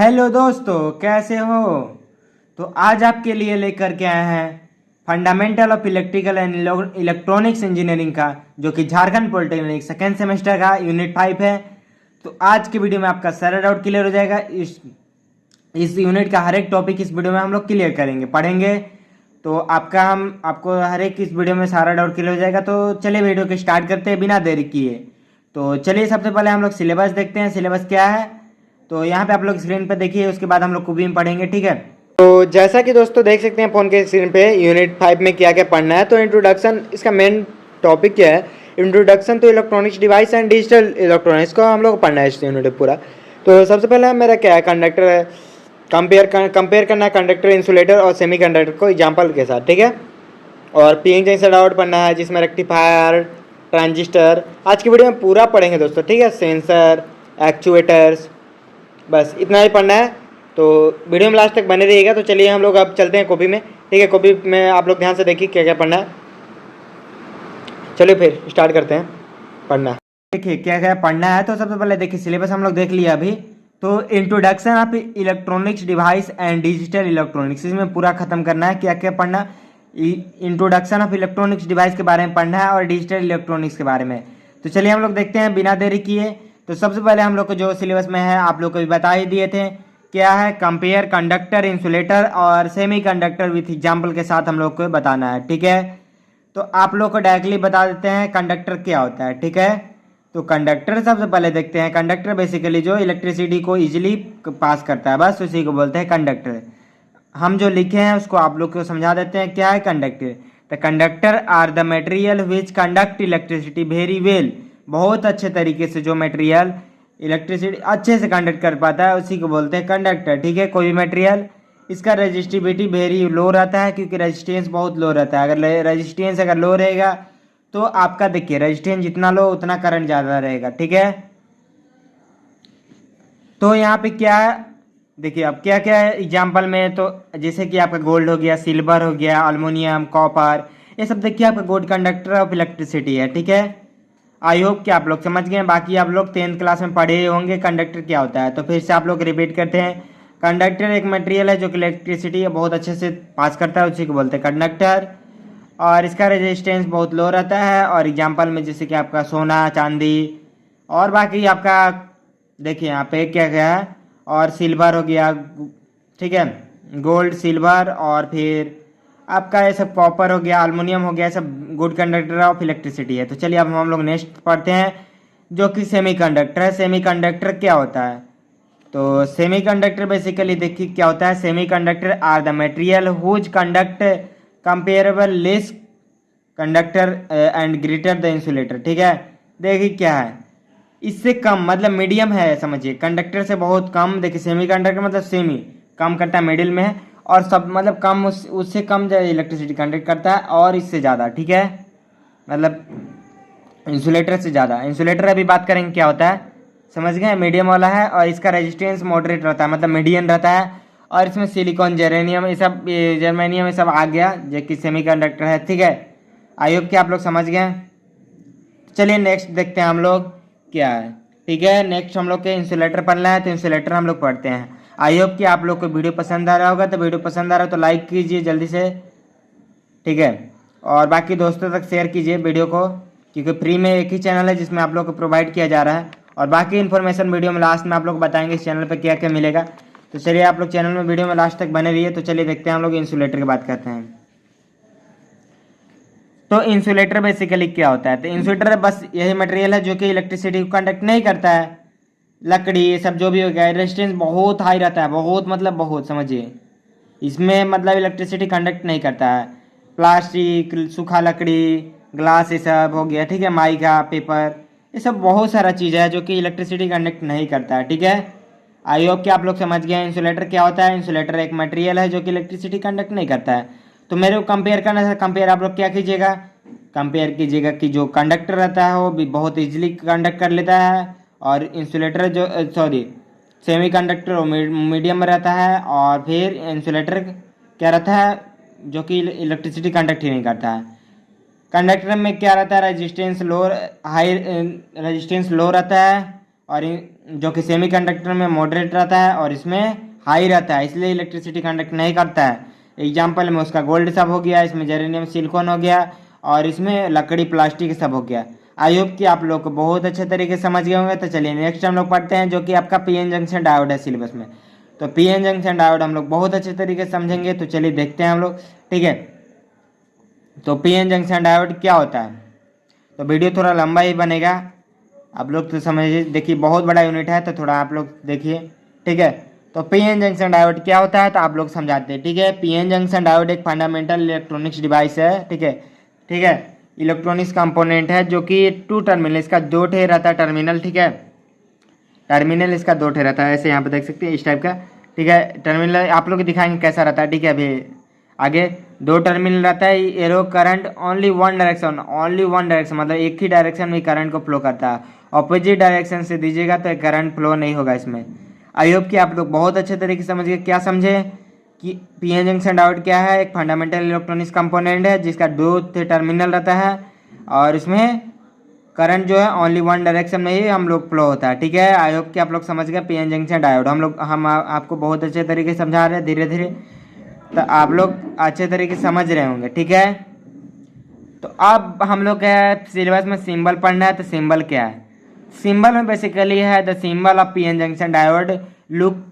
Hello दोस्तों, कैसे हो। तो आज आपके लिए लेकर के आए हैं fundamental of electrical and electronics engineering का, जो कि झारखंड पॉलिटेक्निक सेकेंड सेमेस्टर का यूनिट 5 है। तो आज के वीडियो में आपका सारा डाउट क्लियर हो जाएगा। इस यूनिट का हर एक टॉपिक इस वीडियो में हम लोग क्लियर करेंगे, पढ़ेंगे। तो आपको हर एक इस वीडियो में सारा डाउट क्लियर हो जाएगा। तो चलिए वीडियो को स्टार्ट करते हैं बिना देरी किए। तो चलिए सबसे पहले हम लोग सिलेबस देखते हैं, सिलेबस क्या है। तो यहाँ पे आप लोग स्क्रीन पे देखिए, उसके बाद हम लोग को भी पढ़ेंगे, ठीक है। तो जैसा कि दोस्तों देख सकते हैं फोन के स्क्रीन पे यूनिट 5 में क्या क्या पढ़ना है। तो इंट्रोडक्शन, इसका मेन टॉपिक क्या है, introduction to electronics device and digital electronics को हम लोग को पढ़ना है इस यूनिट पूरा। तो सबसे पहले मेरा क्या है, कंडक्टर है, कंपेयर करना है कंडक्टर, इंसुलेटर और सेमी कंडक्टर को एग्जाम्पल के साथ, ठीक है। और पीएन जंक्शन डाउट पढ़ना है, जिसमें रेक्टिफायर, ट्रांजिस्टर, आज की वीडियो में पूरा पढ़ेंगे दोस्तों, ठीक है। सेंसर, एक्चुएटर्स, बस इतना ही पढ़ना है। तो वीडियो में लास्ट तक बने रहिएगा। तो चलिए हम लोग अब चलते हैं कॉपी में, ठीक है। कॉपी में आप लोग ध्यान से देखिए क्या क्या पढ़ना है। चलिए फिर स्टार्ट करते हैं पढ़ना। देखिए क्या क्या पढ़ना है। तो सबसे पहले देखिए सिलेबस हम लोग देख लिया अभी। तो introduction of electronics device and digital electronics, इसमें पूरा खत्म करना है। क्या क्या पढ़ना, इंट्रोडक्शन ऑफ इलेक्ट्रॉनिक्स डिवाइस के बारे में पढ़ना है और डिजिटल इलेक्ट्रॉनिक्स के बारे में। तो चलिए हम लोग देखते हैं बिना देरी किए। तो सबसे पहले हम लोग को जो सिलेबस में है आप लोग को भी बता ही दिए थे, क्या है, कंपेयर कंडक्टर, इंसुलेटर और सेमी कंडक्टर विथ एग्जाम्पल के साथ हम लोग को बताना है, ठीक है। तो आप लोग को डायरेक्टली बता देते हैं कंडक्टर क्या होता है, ठीक है। तो कंडक्टर सबसे पहले देखते हैं। कंडक्टर बेसिकली जो इलेक्ट्रिसिटी को इजीली पास करता है, बस उसी को बोलते हैं कंडक्टर। हम जो लिखे हैं उसको आप लोग को समझा देते हैं क्या है conductor. The conductor are the material which conduct electricity very well, बहुत अच्छे तरीके से जो मटेरियल इलेक्ट्रिसिटी अच्छे से कंडक्ट कर पाता है उसी को बोलते हैं कंडक्टर, ठीक है। कोई भी मटेरियल, इसका रेजिस्टिविटी वेरी लो रहता है, क्योंकि रेजिस्टेंस बहुत लो रहता है। अगर रेजिस्टेंस अगर लो रहेगा तो आपका देखिए रेजिस्टेंस जितना लो उतना करंट ज़्यादा रहेगा, ठीक है। तो यहाँ पे क्या है, देखिए अब क्या क्या है एग्जाम्पल में। तो जैसे कि आपका गोल्ड हो गया, सिल्वर हो गया, अल्मोनियम, कॉपर, ये सब देखिए आपका गुड कंडक्टर ऑफ इलेक्ट्रिसिटी है, ठीक है। आई होप कि आप लोग समझ गए हैं। बाकी आप लोग 10th क्लास में पढ़े होंगे कंडक्टर क्या होता है। तो फिर से आप लोग रिपीट करते हैं। कंडक्टर एक मटेरियल है जो कि इलेक्ट्रिसिटी बहुत अच्छे से पास करता है, उसी को बोलते हैं कंडक्टर। और इसका रेजिस्टेंस बहुत लो रहता है। और एग्जाम्पल में जैसे कि आपका सोना, चांदी और बाकी आपका देखिए यहाँ पे क्या क्या है, और सिल्वर हो गया, ठीक है, गोल्ड, सिल्वर, और फिर आपका ये सब कॉपर हो गया, अल्मुनियम हो गया, सब गुड कंडक्टर ऑफ इलेक्ट्रिसिटी है। तो चलिए अब हम लोग नेक्स्ट पढ़ते हैं, जो कि सेमी कंडक्टर है। सेमी कंडक्टर क्या होता है। तो सेमी कंडक्टर बेसिकली देखिए क्या होता है। Semiconductor are the material whose conduct comparable less conductor and greater the insulator, ठीक है। देखिए क्या है, इससे कम मतलब मीडियम है, समझिए कंडक्टर से बहुत कम। देखिए सेमी कंडक्टर मतलब सेमी कम करता है, मिडिल में है, और सब मतलब कम, उससे कम जो इलेक्ट्रिसिटी कंडक्ट करता है, और इससे ज़्यादा, ठीक है, मतलब इंसुलेटर से ज़्यादा। इंसुलेटर अभी बात करेंगे क्या होता है, समझ गए, मीडियम वाला है। और इसका रेजिस्टेंस मॉडरेट रहता है, मतलब मीडियम रहता है। और इसमें सिलिकॉन, जेरेनियम, ये सब, जर्मेनियम, ये सब आ गया जो कि सेमी कंडक्टर है, ठीक है। आई होप कि आप लोग समझ गए। चलिए नेक्स्ट देखते हैं हम लोग क्या है, ठीक है। नेक्स्ट हम लोग के इंसुलेटर पढ़ना है। तो इंसुलेटर हम लोग पढ़ते हैं। आई होप कि आप लोग को वीडियो पसंद आ रहा होगा। तो वीडियो पसंद आ रहा है तो लाइक कीजिए जल्दी से, ठीक है। और बाकी दोस्तों तक शेयर कीजिए वीडियो को, क्योंकि फ्री में एक ही चैनल है जिसमें आप लोग को प्रोवाइड किया जा रहा है। और बाकी इन्फॉर्मेशन वीडियो में लास्ट में आप लोग बताएंगे इस चैनल पर क्या क्या मिलेगा। तो चलिए आप लोग चैनल में वीडियो में लास्ट तक बने रहिए। तो चलिए देखते हैं हम लोग इंसुलेटर की बात करते हैं। तो इंसुलेटर बेसिकली क्या होता है। तो इंसुलेटर बस यही मटेरियल है जो कि इलेक्ट्रिसिटी को कंडक्ट नहीं करता है। लकड़ी, ये सब जो भी हो गया, रेजिस्टेंस बहुत हाई रहता है, बहुत मतलब बहुत, समझिए इसमें मतलब इलेक्ट्रिसिटी कंडक्ट नहीं करता है। प्लास्टिक, सूखा लकड़ी, ग्लास, ये सब हो गया, ठीक है, माइका, पेपर, ये सब बहुत सारा चीज़ है जो कि इलेक्ट्रिसिटी कंडक्ट नहीं करता है, ठीक है। आई होप कि आप लोग समझ गए इंसुलेटर क्या होता है। इंसुलेटर एक मटेरियल है जो कि इलेक्ट्रिसिटी कंडक्ट नहीं करता है। तो मेरे को कंपेयर करना है। कंपेयर आप लोग क्या कीजिएगा, कंपेयर कीजिएगा कि जो कंडक्टर रहता है वो भी बहुत इजीली कंडक्ट कर लेता है, और इंसुलेटर जो सॉरी सेमी कंडक्टर वो मीडियम में रहता है, और फिर इंसुलेटर क्या रहता है जो कि इलेक्ट्रिसिटी कंडक्ट ही नहीं करता है। कंडक्टर में क्या रहता है, रेजिस्टेंस लो, हाई रेजिस्टेंस लो रहता है, और जो कि सेमीकंडक्टर में मॉडरेट रहता है और इसमें हाई रहता है, इसलिए इलेक्ट्रिसिटी कंडक्ट नहीं करता है। एग्जाम्पल में उसका गोल्ड सब हो गया, इसमें जेरेनियम सिलिकॉन हो गया और इसमें लकड़ी प्लास्टिक सब हो गया। आई होप कि आप लोग को बहुत अच्छे तरीके से समझ गए होंगे। तो चलिए नेक्स्ट हम लोग पढ़ते हैं जो कि आपका पीएन जंक्शन डायोड है सिलेबस में। तो पीएन जंक्शन डायोड हम लोग बहुत अच्छे तरीके से समझेंगे। तो चलिए देखते हैं हम लोग, ठीक है। तो पीएन जंक्शन डायोड क्या होता है, तो वीडियो थोड़ा लंबा ही बनेगा, आप लोग तो समझिए। देखिए बहुत बड़ा यूनिट है तो थोड़ा आप लोग देखिए, ठीक है। तो पीएन जंक्शन डायोड क्या होता है तो आप लोग समझाते हैं, ठीक है। पीएन जंक्शन डायोड एक फंडामेंटल इलेक्ट्रॉनिक्स डिवाइस है, ठीक है, ठीक है। इलेक्ट्रॉनिक्स कंपोनेंट है जो कि 2 टर्मिनल, इसका 2 ठे रहता है टर्मिनल, ठीक है। टर्मिनल इसका 2 ठे रहता है, ऐसे यहाँ पे देख सकते हैं इस टाइप का, ठीक है। टर्मिनल आप लोग दिखाएंगे कैसा रहता है, ठीक है। अभी आगे 2 टर्मिनल रहता है, arrow current only one direction, only one direction मतलब एक ही डायरेक्शन में करंट को फ्लो करता है। ऑपोजिट डायरेक्शन से दीजिएगा तो करंट फ्लो नहीं होगा इसमें। आई होप कि आप लोग बहुत अच्छे तरीके से समझ गए। क्या समझे कि पीएन जंक्शन डायोड क्या है, एक फंडामेंटल इलेक्ट्रॉनिक्स कंपोनेंट है जिसका 2 टर्मिनल रहता है और इसमें करंट जो है ओनली वन डायरेक्शन में ही हम लोग फ्लो होता है, ठीक है। आई होप कि आप लोग समझ गए पीएन जंक्शन डायोड। हम आपको बहुत अच्छे तरीके से समझा रहे हैं धीरे धीरे, तो आप लोग अच्छे तरीके से समझ रहे होंगे, ठीक है। तो अब हम लोग क्या है सिलेबस में सिंबल पढ़ना है। तो सिंबल क्या है, सिंबल में बेसिकली है the symbol of PN junction diode look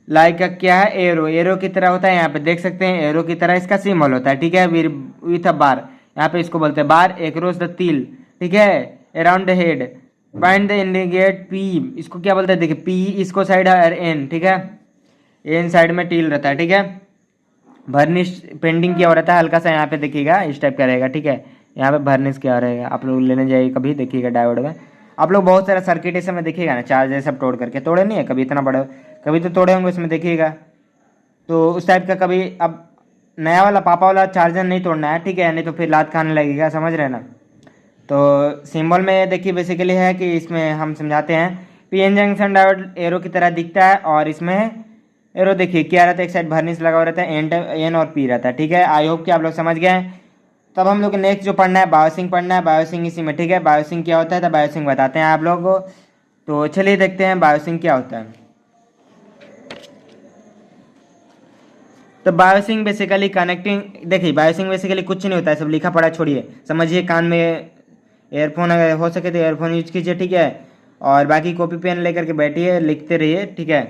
like क्या है, एरो, एरो की तरह होता है। यहाँ पे देख सकते हैं एरो की तरह इसका सिंबल होता है, ठीक है। विथ अ बार, यहाँ पे इसको बोलते हैं बार, एक्रोस द तिल, ठीक है, around the head, point the indicate P, इसको क्या बोलते हैं देखिए, पी इसको साइड है एन, ठीक है, एन साइड में टिल रहता है, ठीक है। भर्निश पेंटिंग किया हो रहता है हल्का सा, यहाँ पे देखिएगा इस टाइप का रहेगा, ठीक है। यहाँ पे भर्निश क्या रहेगा, आप लोग लेने जाइए कभी देखिएगा डायोड में। आप लोग बहुत सारा सर्किट ऐसे में देखिएगा ना, चार्जर सब तोड़ करके, तोड़े नहीं है कभी इतना बड़ा, कभी तो तोड़े होंगे इसमें देखिएगा। तो उस टाइप का कभी, अब नया वाला पापा वाला चार्जर नहीं तोड़ना है, ठीक है, नहीं तो फिर लात खाने लगेगा, समझ रहे ना। तो सिंबल में देखिए बेसिकली है कि इसमें हम समझाते हैं पीएन जंक्शन डायोड एरो की तरह दिखता है और इसमें एरो देखिए क्या रहता है, एक साइड भर्निश लगा हुआ रहता है, एन और पी रहता है, ठीक है। आई होप कि आप लोग समझ गए हैं। तब हम लोग नेक्स्ट जो पढ़ना है बायोसिंग पढ़ना है, बायोसिंग इसी में, ठीक है। बायोसिंग क्या होता है तो बायोसिंग बताते हैं आप लोगों को। तो चलिए देखते हैं बायोसिंग क्या होता है। तो बायोसिंग बेसिकली कनेक्टिंग, देखिए बायोसिंग बेसिकली कुछ नहीं होता है, सब लिखा पढ़ा छोड़िए, समझिए। कान में एयरफोन अगर हो सके तो एयरफोन यूज कीजिए, ठीक है। और बाकी कॉपी पेन लेकर के बैठिए, लिखते रहिए, ठीक है।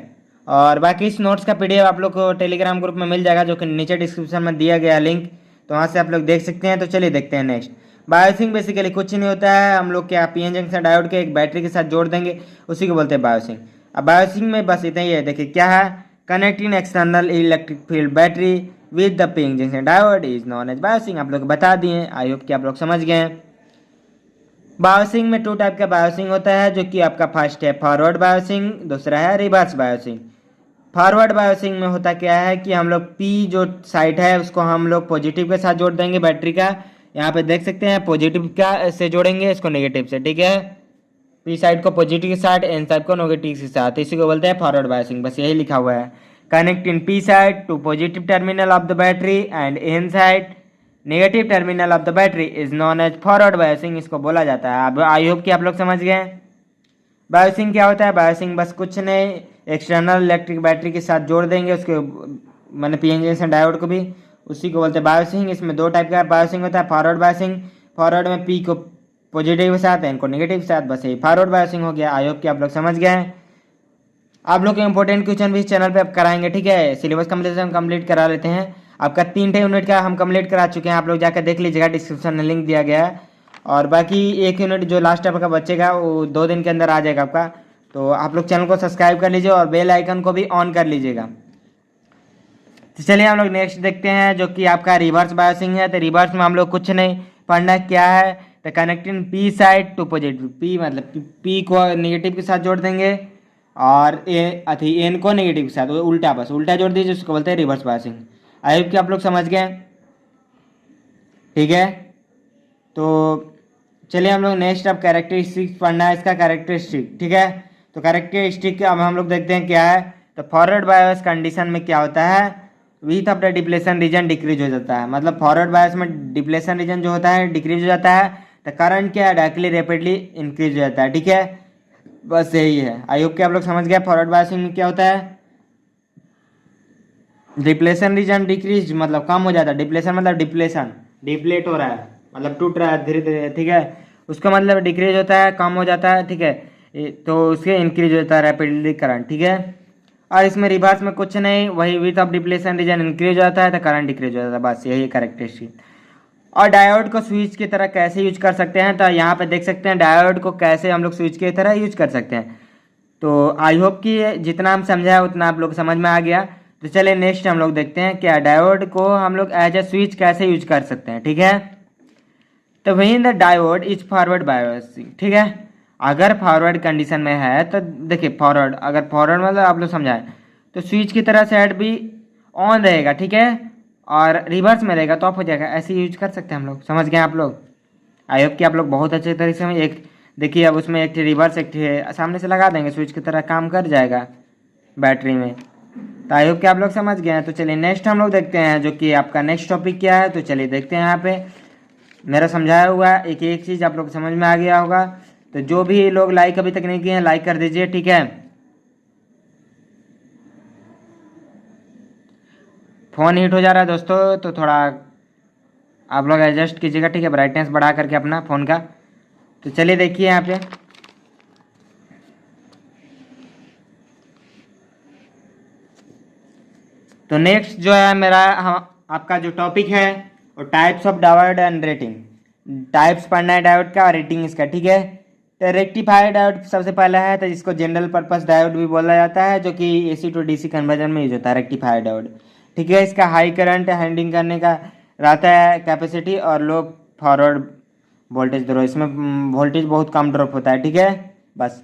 और बाकी इस नोट्स का पीडीएफ आप लोग को टेलीग्राम ग्रुप में मिल जाएगा जो कि नीचे डिस्क्रिप्शन में दिया गया लिंक, तो वहाँ से आप लोग देख सकते हैं। तो चलिए देखते हैं नेक्स्ट। बायोसिंग बेसिकली कुछ नहीं होता है, हम लोग क्या पीएन जंक्शन डायोड के एक बैटरी के साथ जोड़ देंगे, उसी को बोलते हैं बायोसिंग। अब बायोसिंग में बस इतना ही है, देखिए क्या है, connecting external electric field battery with the PN junction diode is known as biasing. आप लोग बता दिए, आई होप कि आप लोग समझ गए हैं। बायोसिंग में 2 टाइप का बायोसिंग होता है जो कि आपका फर्स्ट है फॉरवर्ड बायोसिंग, दूसरा है रिवर्स बायोसिंग। फॉरवर्ड बायोसिंग में होता क्या है कि हम लोग पी जो साइड है उसको हम लोग पॉजिटिव के साथ जोड़ देंगे बैटरी का, यहाँ पे देख सकते हैं पॉजिटिव का से जोड़ेंगे इसको नेगेटिव से, ठीक है। पी साइड को पॉजिटिव के साथ, एन साइड को नेगेटिव के साथ, इसी को बोलते हैं फॉरवर्ड बायोसिंग, बस यही लिखा हुआ है। Connecting P side to positive terminal of the battery and N side negative terminal of the battery is known as forward biasing, इसको बोला जाता है। अब आई होप कि आप लोग समझ गए। बायोसिंग क्या होता है, बायोसिंग बस कुछ नहीं, एक्सटर्नल इलेक्ट्रिक बैटरी के साथ जोड़ देंगे उसके, मैंने पीएन जंक्शन डायोड को भी, उसी को बोलते हैं बायोसिंग। इसमें 2 टाइप का बायोसिंग होता है, फॉरवर्ड बायोसिंग, फॉरवर्ड में पी को पॉजिटिव के साथ, एन को नेगेटिव के साथ, बस यही फॉरवर्ड बायोसिंग हो गया। आई होप कि आप लोग समझ गए हैं। आप लोग के इंपॉर्टेंट क्वेश्चन भी इस चैनल पे आप कराएंगे, ठीक है। सिलेबस कंप्लीट कंप्लीट करा लेते हैं, आपका 3 यूनिट का हम कंप्लीट करा चुके हैं, आप लोग जाकर देख लीजिएगा, डिस्क्रिप्शन में लिंक दिया गया है। और बाकी 1 यूनिट जो लास्ट आपका बचेगा वो 2 दिन के अंदर आ जाएगा आपका। तो आप लोग चैनल को सब्सक्राइब कर लीजिए और बेल आइकन को भी ऑन कर लीजिएगा। तो चलिए हम लोग नेक्स्ट देखते हैं जो कि आपका रिवर्स बायोसिंग है। तो रिवर्स में हम लोग कुछ नहीं पढ़ना, क्या है तो connecting P side to positive, P मतलब पी को नेगेटिव के साथ जोड़ देंगे और एन को नेगेटिव के साथ, उल्टा, बस उल्टा जोड़ दीजिए, उसको बोलते हैं रिवर्स बायोसिंग। आई होप कि आप लोग समझ गए, ठीक है। तो चलिए हम लोग नेक्स्ट अब कैरेक्टरिस्टिक पढ़ना है इसका, कैरेक्टरिस्टिक, ठीक है। तो कैरेक्टरिस्टिक अब हम लोग देखते हैं क्या है। तो फॉरवर्ड बायस कंडीशन में क्या होता है, width of the depletion region decrease हो जाता है, मतलब फॉरवर्ड बायस में डिप्लेशन रीजन जो होता है डिक्रीज हो जाता है, तो करंट क्या है डायरेक्टली रैपिडली इंक्रीज हो जाता है, ठीक है। बस यही है। आई होप कि आप लोग समझ गए फॉरवर्ड बायसिंग में क्या होता है। डिप्लेशन रीजन डिक्रीज मतलब कम हो जाता है, डिप्लेशन मतलब डिप्लेशन, डिप्लेट हो रहा है मतलब टूट रहा है धीरे धीरे, ठीक है। उसका मतलब डिक्रीज होता है, कम हो जाता है, ठीक है। तो उसके इंक्रीज होता है रैपिडली करंट, ठीक है। और इसमें रिवर्स में कुछ नहीं, वही width of depletion region increase होता है तो करंट डिक्रीज हो जाता है, बस यही करेक्टरिस्टिक। और डायोड को स्विच की तरह कैसे यूज कर सकते हैं, तो यहाँ पे देख सकते हैं डायोड को कैसे हम लोग स्विच की तरह यूज कर सकते हैं। तो आई होप कि जितना हम समझाया उतना आप लोग समझ में आ गया। तो चलिए नेक्स्ट हम लोग देखते हैं क्या डायोड को हम लोग एज ए स्विच कैसे यूज कर सकते हैं, ठीक है। तो वही the diode is forward biasing, ठीक है। अगर फॉरवर्ड कंडीशन में है तो देखिए फॉरवर्ड, अगर फॉरवर्ड मतलब आप लोग समझाएं तो स्विच की तरह साइड भी ऑन रहेगा, ठीक है। और रिवर्स में रहेगा तो ऑफ हो जाएगा, ऐसे यूज कर सकते हैं हम लोग, समझ गए आप लोग। आई होप कि आप लोग बहुत अच्छे तरीके से एक देखिए, अब उसमें एक रिवर्स एक सामने से लगा देंगे, स्विच की तरह काम कर जाएगा बैटरी में। तो आई होप कि आप लोग समझ गए हैं। तो चलिए नेक्स्ट हम लोग देखते हैं जो कि आपका नेक्स्ट टॉपिक क्या है। तो चलिए देखते हैं, यहाँ पे मेरा समझाया हुआ एक एक चीज़ आप लोग समझ में आ गया होगा। तो जो भी लोग लाइक अभी तक नहीं किए हैं लाइक कर दीजिए, ठीक है। फ़ोन हीट हो जा रहा है दोस्तों, तो थोड़ा आप लोग एडजस्ट कीजिएगा, ठीक है, ब्राइटनेस बढ़ा करके अपना फ़ोन का। तो चलिए देखिए यहाँ पे तो नेक्स्ट जो है मेरा आपका जो टॉपिक है वो types of diode and rating. Types पढ़ना है डायोड का और रेटिंग इसका, ठीक है। तो रेक्टिफायर डायोड सबसे पहला है, तो जिसको जनरल पर्पस डायोड भी बोला जाता है, जो कि एसी टू डीसी कन्वर्जन में यूज होता है रेक्टिफायर डायोड, ठीक है। इसका हाई करंट हैंडलिंग करने का रहता है कैपेसिटी और लो फॉरवर्ड वोल्टेज ड्रॉप, इसमें वोल्टेज बहुत कम ड्रॉप होता है, ठीक है। बस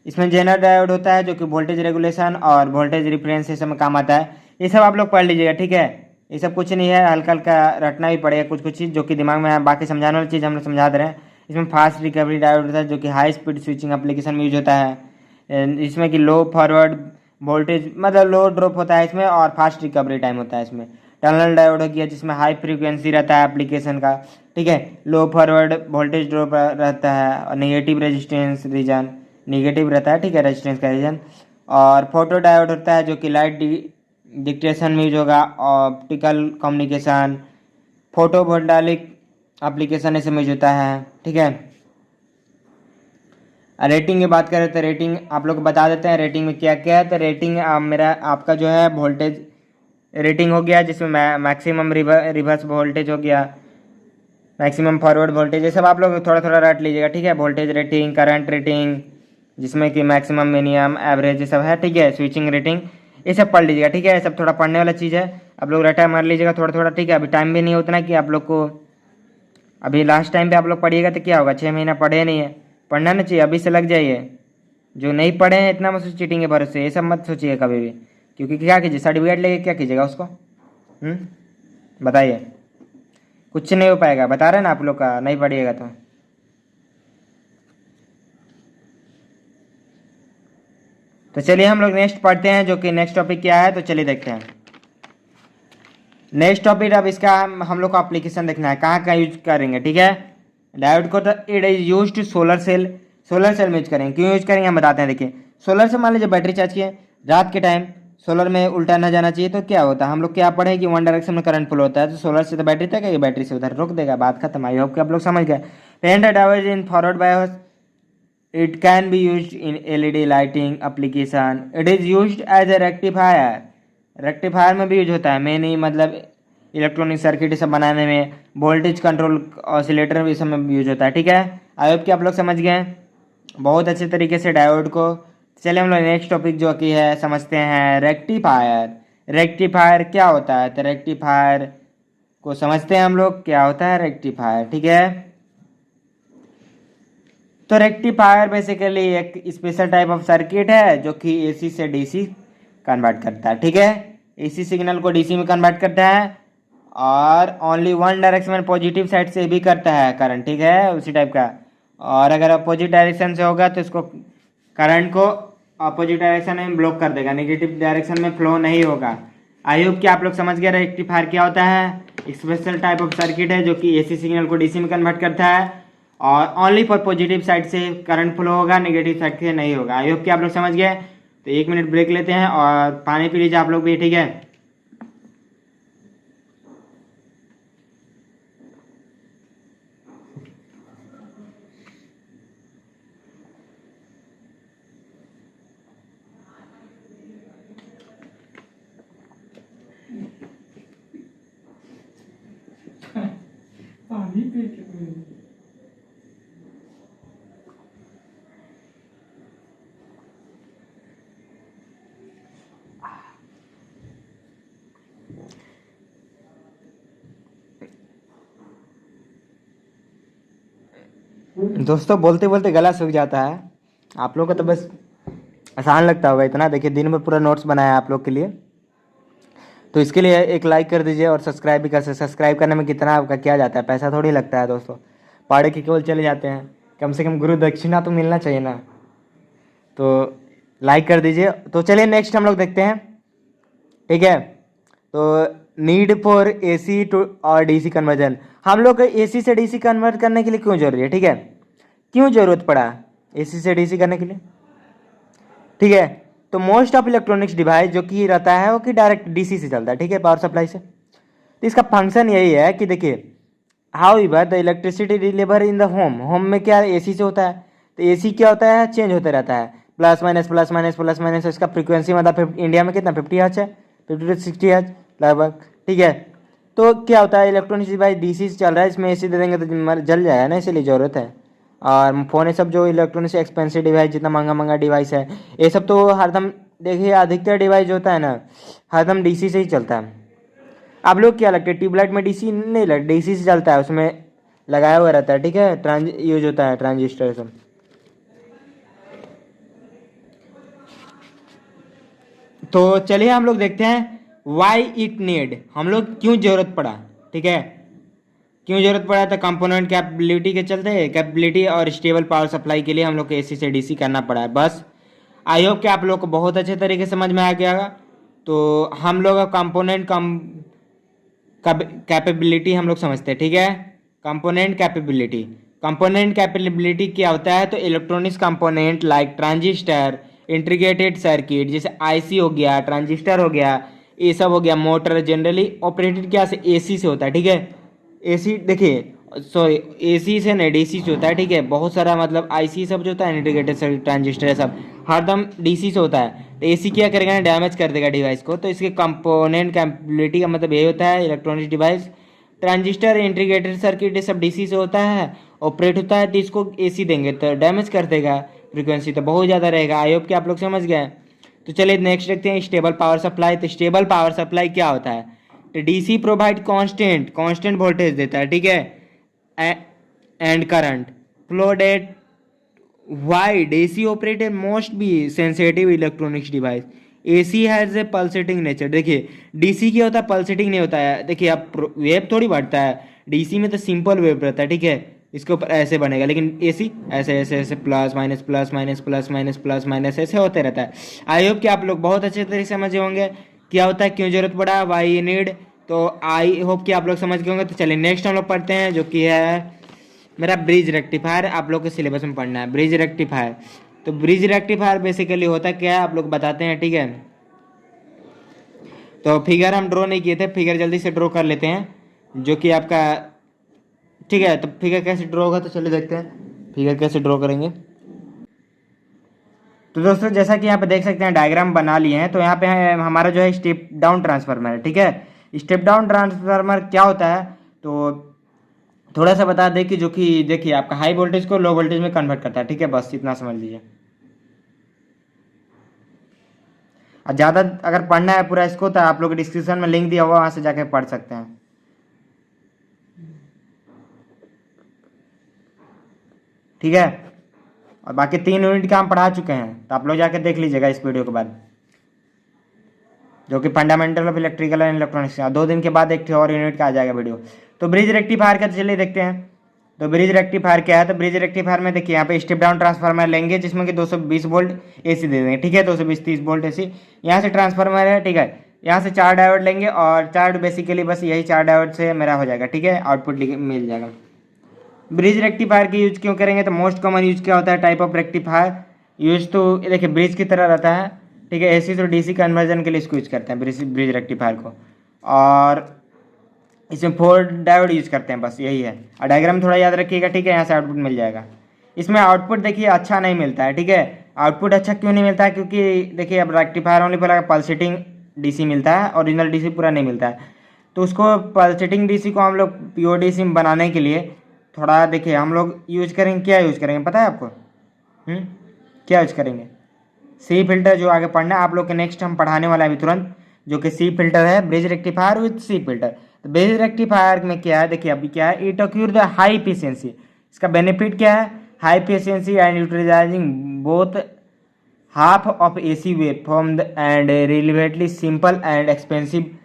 इसमें जेनर डायोड होता है जो कि वोल्टेज रेगुलेशन और वोल्टेज रिफरेंस में काम आता है। ये सब आप लोग पढ़ लीजिएगा, ठीक है। ये सब कुछ नहीं है, हल्का हल्का रटना भी पड़ेगा कुछ कुछ चीज़ जो कि दिमाग में है, बाकी समझाने वाली चीज़ हम लोग समझा दे रहे हैं। इसमें फास्ट रिकवरी डायोड होता है जो कि हाई स्पीड स्विचिंग एप्लीकेशन में यूज होता है। इसमें कि लो फॉरवर्ड वोल्टेज मतलब लो ड्रॉप होता है इसमें, और फास्ट रिकवरी टाइम होता है इसमें। टनल डायोड हो गया जिसमें हाई फ्रीक्वेंसी रहता है एप्लीकेशन का, ठीक है। लो फॉरवर्ड वोल्टेज ड्रॉप रहता है और नेगेटिव रेजिस्टेंस रीजन निगेटिव रहता है, ठीक है, रेजिस्टेंस का रीजन। और फोटो डायोड होता है जो कि लाइट डिटेक्शन में यूज होगा, optical communication, photo voltaic application ऐसे में यूज होता है, ठीक है। रेटिंग की बात करें तो रेटिंग आप लोग को बता देते हैं रेटिंग में क्या क्या है। तो रेटिंग मेरा आपका जो है वोल्टेज रेटिंग हो गया, जिसमें मैक्सिमम रिवर्स वोल्टेज हो गया, मैक्सिमम फॉरवर्ड वोल्टेज, ये सब आप लोग थोड़ा थोड़ा रट लीजिएगा, ठीक है। वोल्टेज रेटिंग, करंट रेटिंग, जिसमें कि मैक्सिमम मिनिमम एवरेज ये सब है, ठीक है। स्विचिंग रेटिंग ये सब पढ़ लीजिएगा, ठीक है। ये सब थोड़ा पढ़ने वाला चीज़ है, आप लोग रटा मार लीजिएगा थोड़ा थोड़ा, ठीक है। अभी टाइम भी नहीं उतना कि आप लोग को अभी लास्ट टाइम पे आप लोग पढ़िएगा तो क्या होगा, 6 महीना पढ़े नहीं है, पढ़ना नहीं चाहिए, अभी से लग जाइए। जो नहीं पढ़े हैं इतना मत चीटिंग के भरोसे, ये सब मत सोचिए कभी भी, क्योंकि क्या कीजिए सर्टिफिकेट लेके क्या कीजिएगा उसको, बताइए। कुछ नहीं हो पाएगा, बता रहे हैं ना आप लोग का, नहीं पढ़िएगा तो चलिए हम लोग नेक्स्ट पढ़ते हैं, जो कि नेक्स्ट टॉपिक क्या है। तो चलिए देखते हैं नेक्स्ट टॉपिक। अब इसका हम लोग को एप्लीकेशन देखना है, कहाँ कहाँ यूज करेंगे, ठीक है। डायोड को तो it is use to solar cell में यूज करेंगे। क्यों यूज करेंगे हम बताते हैं, देखिए। सोलर से मान लीजिए बैटरी चार्ज किए रात के टाइम, सोलर में उल्टा ना जाना चाहिए, तो क्या होता है, हम लोग क्या पढ़े कि वन डायरेक्शन में करंट फ्लो होता है, तो सोलर से तो बैटरी तक है, बैटरी से उधर रोक देगा, बात खत्म। आई होप कि आप लोग समझ गए। PN diode in forward bias, it can be used in LED lighting application, it is used as a rectifier, rectifier में भी यूज होता है, मेन ही मतलब इलेक्ट्रॉनिक सर्किट सब बनाने में, वोल्टेज कंट्रोल ऑसिलेटर भी सब में यूज होता है, ठीक है। आई होप कि आप लोग समझ गए बहुत अच्छे तरीके से डायोड को। चलिए हम लोग नेक्स्ट टॉपिक जो कि है समझते हैं, रेक्टिफायर। रेक्टिफायर क्या होता है, तो रेक्टिफायर को समझते हैं हम लोग क्या होता है रेक्टिफायर, ठीक है। तो रेक्टिफायर बेसिकली एक स्पेशल टाइप ऑफ सर्किट है जो कि एसी से डीसी कन्वर्ट करता है, ठीक है। एसी सिग्नल को डीसी में कन्वर्ट करता है और ओनली वन डायरेक्शन में पॉजिटिव साइड से भी करता है करंट, ठीक है, उसी टाइप का। और अगर अपोजिट डायरेक्शन से होगा तो इसको करंट को अपोजिट डायरेक्शन में ब्लॉक कर देगा, नेगेटिव डायरेक्शन में फ्लो नहीं होगा। आई होप कि आप लोग समझ गए रेक्टिफायर क्या होता है। एक स्पेशल टाइप ऑफ सर्किट है जो कि एसी सिग्नल को डीसी में कन्वर्ट करता है और ओनली फॉर पॉजिटिव साइड से करंट फ्लो होगा, नेगेटिव साइड से नहीं होगा। आई होप कि आप लोग समझ गए। तो 1 मिनट ब्रेक लेते हैं और पानी पी लीजिए आप लोग भी, ठीक है। पानी पी के दोस्तों बोलते बोलते गला सूख जाता है। आप लोगों को तो बस आसान लगता होगा इतना। देखिए दिन में पूरा नोट्स बनाया आप लोग के लिए, तो इसके लिए एक लाइक कर दीजिए और सब्सक्राइब भी कर सकते। सब्सक्राइब करने में कितना आपका क्या जाता है, पैसा थोड़ी लगता है दोस्तों, पढ़ के केवल चले जाते हैं। कम से कम गुरु दक्षिणा तो मिलना चाहिए ना। तो लाइक कर दीजिए। तो चलिए नेक्स्ट हम लोग देखते हैं, ठीक है। तो नीड फॉर एसी टू और डीसी कन्वर्जन, हम लोग को एसी से डीसी कन्वर्ट करने के लिए क्यों जरूरी है, ठीक है, क्यों जरूरत पड़ा एसी से डीसी करने के लिए, ठीक है। तो मोस्ट ऑफ इलेक्ट्रॉनिक्स डिवाइस जो कि रहता है वो कि डायरेक्ट डीसी से चलता है, ठीक है, पावर सप्लाई से। तो इसका फंक्शन यही है कि देखिए how इवर the electricity deliver in the home, home में क्या एसी से होता है। तो एसी क्या होता है, चेंज होता रहता है, plus minus plus minus plus minus. इसका फ्रीक्वेंसी मतलब इंडिया में कितना 50 हर्ट्ज है, 50 to 60 हर्ट्ज लगभग, ठीक है। तो क्या होता है इलेक्ट्रॉनिक्स डिवाइस डीसी से चल रहा है, इसमें एसी दे देंगे तो जल जाएगा ना, इसीलिए ज़रूरत है। और फ़ोन ये सब जो इलेक्ट्रॉनिक्स एक्सपेंसिव डिवाइस, जितना महंगा महंगा डिवाइस है ये सब तो हरदम, देखिए अधिकतर डिवाइस जो होता है ना हरदम डीसी से ही चलता है। आप लोग क्या लगता है ट्यूबलाइट में डीसी नहीं लग, डीसी से चलता है, उसमें लगाया हुआ रहता है, ठीक है, यूज होता है ट्रांजिस्टर सब। तो चलिए हम लोग देखते हैं वाई इट नीड, हम लोग क्यों जरूरत पड़ा, ठीक है, क्यों जरूरत पड़ा था। कंपोनेंट कैपेबिलिटी के चलते, कैपेबिलिटी और स्टेबल पावर सप्लाई के लिए हम लोग को एसी से डीसी करना पड़ा है बस। आई होप कि आप लोग को बहुत अच्छे तरीके से समझ में आ गया होगा। तो हम लोग कंपोनेंट कैपेबिलिटी हम लोग समझते हैं, ठीक है। कंपोनेंट कैपेबिलिटी, कंपोनेंट कैपेबिलिटी क्या होता है, तो electronics component like transistor, integrated circuit जैसे आईसी हो गया, ट्रांजिस्टर हो गया, ये सब हो गया। मोटर जनरली ऑपरेटेड क्या से एसी से होता है, ठीक है। एसी देखिए सॉरी एसी से नहीं डीसी से होता है, ठीक है। बहुत सारा मतलब आईसी सब जो होता है इंटीग्रेटेड सर्किट ट्रांजिस्टर सब हरदम डीसी से होता है। तो एसी क्या करेगा ना, डैमेज कर देगा डिवाइस को। तो इसके कंपोनेंट कैपेबिलिटी का मतलब यही होता है electronic device transistor integrated circuit ये सब डीसी से होता है, ऑपरेट होता है। तो इसको एसी देंगे तो डैमेज कर देगा, फ्रीक्वेंसी तो बहुत ज़्यादा रहेगा। आई होप कि आप लोग समझ गए। तो चलिए नेक्स्ट देखते हैं स्टेबल पावर सप्लाई। तो स्टेबल पावर सप्लाई क्या होता है, तो डीसी प्रोवाइड कांस्टेंट वोल्टेज देता है, ठीक है, and current flow that wide AC operated most be sensitive electronics device. AC has a pulsating nature, देखिए डीसी क्या होता है, पल्सेटिंग नहीं होता है। देखिए अब वेव थोड़ी बढ़ता है, डीसी में तो सिंपल वेव रहता है, ठीक है, इसके ऊपर ऐसे बनेगा। लेकिन एसी ऐसे ऐसे ऐसे plus minus plus minus plus minus plus minus ऐसे होते रहता है। आई होप कि आप लोग बहुत अच्छे तरीके से समझे होंगे क्या होता है, क्यों जरूरत पड़ा, वाई नीड। तो आई होप कि आप लोग समझ गए होंगे। तो चलिए नेक्स्ट हम लोग पढ़ते हैं जो कि है मेरा ब्रिज रेक्टिफायर। आप लोग के सिलेबस में पढ़ना है ब्रिज रेक्टिफायर। तो ब्रिज रेक्टिफायर बेसिकली होता क्या है आप लोग बताते हैं, ठीक है। तो फिगर हम ड्रॉ नहीं किए थे, फिगर जल्दी से ड्रॉ कर लेते हैं जो कि आपका, ठीक है। तो फिगर कैसे ड्रॉ होगा, तो चलिए देखते हैं फिगर कैसे ड्रॉ करेंगे। तो दोस्तों जैसा कि यहाँ पे देख सकते हैं डायग्राम बना लिए हैं। तो यहाँ पे हमारा जो है स्टेप डाउन ट्रांसफार्मर है, ठीक है। स्टेप डाउन ट्रांसफार्मर क्या होता है, तो थोड़ा सा बता दें कि जो कि देखिए आपका हाई वोल्टेज को लो वोल्टेज में कन्वर्ट करता है, ठीक है, बस इतना समझ लीजिए। और ज़्यादा अगर पढ़ना है पूरा इसको तो आप लोग डिस्क्रिप्शन में लिंक दिया हुआ, वहाँ से जाके पढ़ सकते हैं, ठीक है। और बाकी 3 यूनिट का हम पढ़ा चुके हैं, तो आप लोग जाके देख लीजिएगा इस वीडियो के बाद, जो कि fundamental of electrical and electronics. 2 दिन के बाद एक और यूनिट का आ जाएगा वीडियो। तो ब्रिज रेक्टिफायर का चलिए देखते हैं। तो ब्रिज रेक्टिफायर क्या है, तो ब्रिज रेक्टिफायर में देखिए यहाँ पे स्टेप डाउन ट्रांसफार्मर लेंगे जिसमें कि 220 वोल्ट एसी दे देंगे, ठीक है, 220-30 वोल्ट एसी। यहाँ से ट्रांसफार्मर है, ठीक है, यहाँ से 4 डायोड लेंगे और 4 बेसिकली बस यही 4 डायोड से मेरा हो जाएगा, ठीक है, आउटपुट मिल जाएगा। ब्रिज रेक्टिफायर की यूज क्यों करेंगे, तो मोस्ट कॉमन यूज क्या होता है, टाइप ऑफ रेक्टिफायर यूज तो देखिए ब्रिज की तरह रहता है, ठीक है। एसी तो डीसी कन्वर्जन के लिए इसको यूज करते हैं ब्रिज रेक्टिफायर को, और इसमें 4 डायोड यूज करते हैं, बस यही है। और डायग्राम थोड़ा याद रखिएगा, ठीक है, यहाँ से आउटपुट मिल जाएगा। इसमें आउटपुट देखिए अच्छा नहीं मिलता है, ठीक है। आउटपुट अच्छा क्यों नहीं मिलता है, क्योंकि देखिए अब रेक्टिफायर ओनली पर पल्सेटिंग डीसी मिलता है, ओरिजिनल डीसी पूरा नहीं मिलता है। तो उसको पल्सेटिंग डीसी को हम लोग प्योर डीसी में बनाने के लिए थोड़ा देखिए हम लोग यूज करेंगे, क्या यूज करेंगे पता है आपको? क्या यूज करेंगे? सी फिल्टर, जो आगे पढ़ना है आप लोग के नेक्स्ट हम पढ़ाने वाला है अभी तुरंत, जो कि सी फिल्टर है, bridge rectifier with C filter. तो ब्रिज रेक्टिफायर में क्या है, देखिए अभी क्या है, it occur the high efficiency. इसका बेनिफिट क्या है, high efficiency and utilising both half of AC wave form and relevantly simple and expensive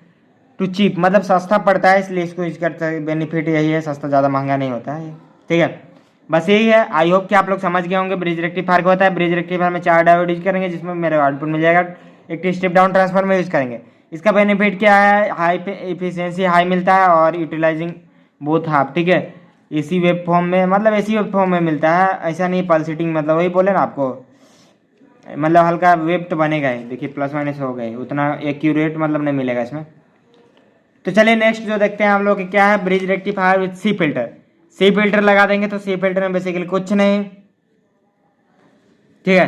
to cheap, मतलब सस्ता पड़ता है इसलिए इसको यूज करता है। बेनिफिट यही है, सस्ता ज़्यादा महंगा नहीं होता है, ठीक है। बस यही है। आई होप कि आप लोग समझ गए होंगे ब्रिज रेक्टिफायर क्या होता है। ब्रिज रेक्टिफायर में 4 डायोड यूज करेंगे, जिसमें मेरे आउटपुट मिल जाएगा। एक स्टेप डाउन ट्रांसफार्मर यूज करेंगे। इसका बेनिफिट क्या है, हाई एफिशिएंसी हाई मिलता है और यूटिलाइजिंग बोथ हाफ, ठीक है। एसी वेब फॉर्म में, मतलब एसी वेब फॉर्म में मिलता है, ऐसा नहीं पल्सेटिंग, मतलब वही बोले ना आपको, मतलब हल्का वेब तो बनेगा ही, देखिए प्लस माइनस हो गए, उतना एक्यूरेट मतलब नहीं मिलेगा इसमें। तो चलिए नेक्स्ट जो देखते हैं हम लोग क्या है, bridge rectifier with C filter. C filter लगा देंगे तो सी फिल्टर में बेसिकली कुछ नहीं, ठीक है।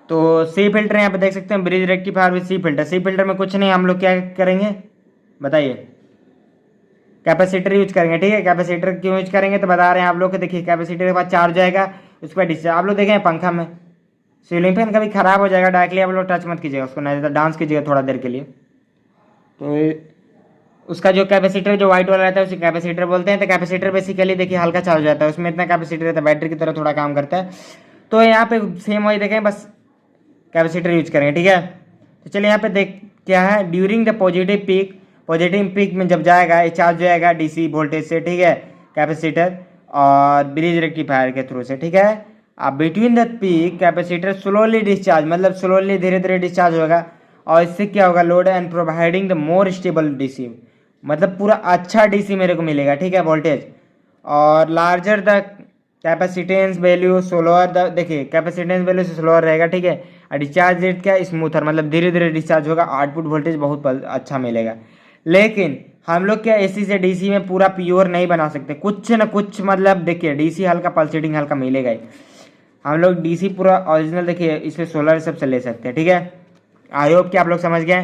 तो सी फिल्टर यहाँ पे देख सकते हैं, bridge rectifier with C filter. C filter में कुछ नहीं, हम लोग क्या करेंगे बताइए, कैपेसिटर यूज करेंगे, ठीक है। कैपेसिटर क्यों यूज करेंगे तो बता रहे हैं आप लोग को, देखिए कैपेसिटर के बाद चार्ज जाएगा, उसके बाद डिस्चार्ज। आप लोग देखें पंखा में सीलिंग फैन कभी खराब हो जाएगा, डायरेक्टली आप लोग टच मत कीजिएगा उसको, नहीं तो डांस कीजिएगा थोड़ा देर के लिए। तो उसका जो कैपेसिटर जो व्हाइट वाला रहता है उसे कैपेसिटर बोलते हैं। तो कैपेसिटर बेसिकली देखिए हल्का चार्ज हो जाता है, उसमें इतना कैपेसिटर रहता है, बैटरी की तरह थोड़ा काम करता है। तो यहाँ पे सेम वही देखें, बस कैपेसिटर यूज करेंगे, ठीक है। तो चलिए यहाँ पे देख क्या है, ड्यूरिंग द पॉजिटिव पीक में जब जाएगा ये चार्ज हो जाएगा डीसी वोल्टेज से, ठीक है, कैपेसिटर और ब्रिज रेक्टिफायर के थ्रू से, ठीक है। अब between the peak capacitor slowly discharge, मतलब स्लोली धीरे धीरे डिस्चार्ज होगा, और इससे क्या होगा, load and providing the more stable DC, मतलब पूरा अच्छा डीसी मेरे को मिलेगा, ठीक है, वोल्टेज। और larger the capacitance value slower the, देखिए कैपेसिटेंस वैल्यू से स्लोअर रहेगा, ठीक है। और डिस्चार्ज रेट क्या, स्मूथर, मतलब धीरे धीरे डिस्चार्ज होगा, आउटपुट वोल्टेज बहुत अच्छा मिलेगा। लेकिन हम लोग क्या एसी से डीसी में पूरा प्योर नहीं बना सकते, कुछ ना कुछ, मतलब देखिए डीसी हल्का पल्सेटिंग हल्का मिलेगा ही। हम लोग डीसी पूरा ओरिजिनल देखिए इसे सोलर सबसे ले सकते हैं, ठीक है। आई होप कि आप लोग समझ गए।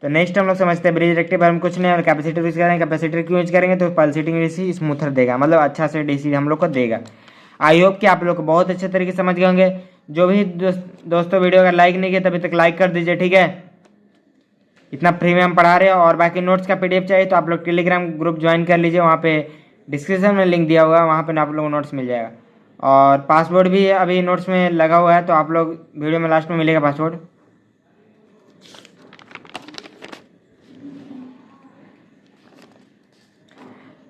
तो नेक्स्ट हम लोग समझते हैं ब्रिज रेक्टिफायर में कुछ नहीं, और कैपेसिटर यूज करेंगे। कैपेसिटर क्यों यूज करेंगे, तो पल्सेटिंग डीसी स्मूथर देगा, मतलब अच्छा से डीसी हम लोग को देगा। आई होप कि आप लोग को बहुत अच्छे तरीके से समझ गए होंगे। जो भी दोस्तों वीडियो अगर लाइक नहीं किया तभी तक लाइक कर दीजिए, ठीक है। इतना फ्री में हम पढ़ा रहे हैं। और बाकी नोट्स का पीडीएफ चाहिए तो आप लोग टेलीग्राम ग्रुप ज्वाइन कर लीजिए, वहाँ पे डिस्क्रिप्शन में लिंक दिया हुआ है, वहाँ पे आप लोगों को नोट्स मिल जाएगा। और पासवर्ड भी अभी नोट्स में लगा हुआ है, तो आप लोग वीडियो में लास्ट में मिलेगा पासवर्ड।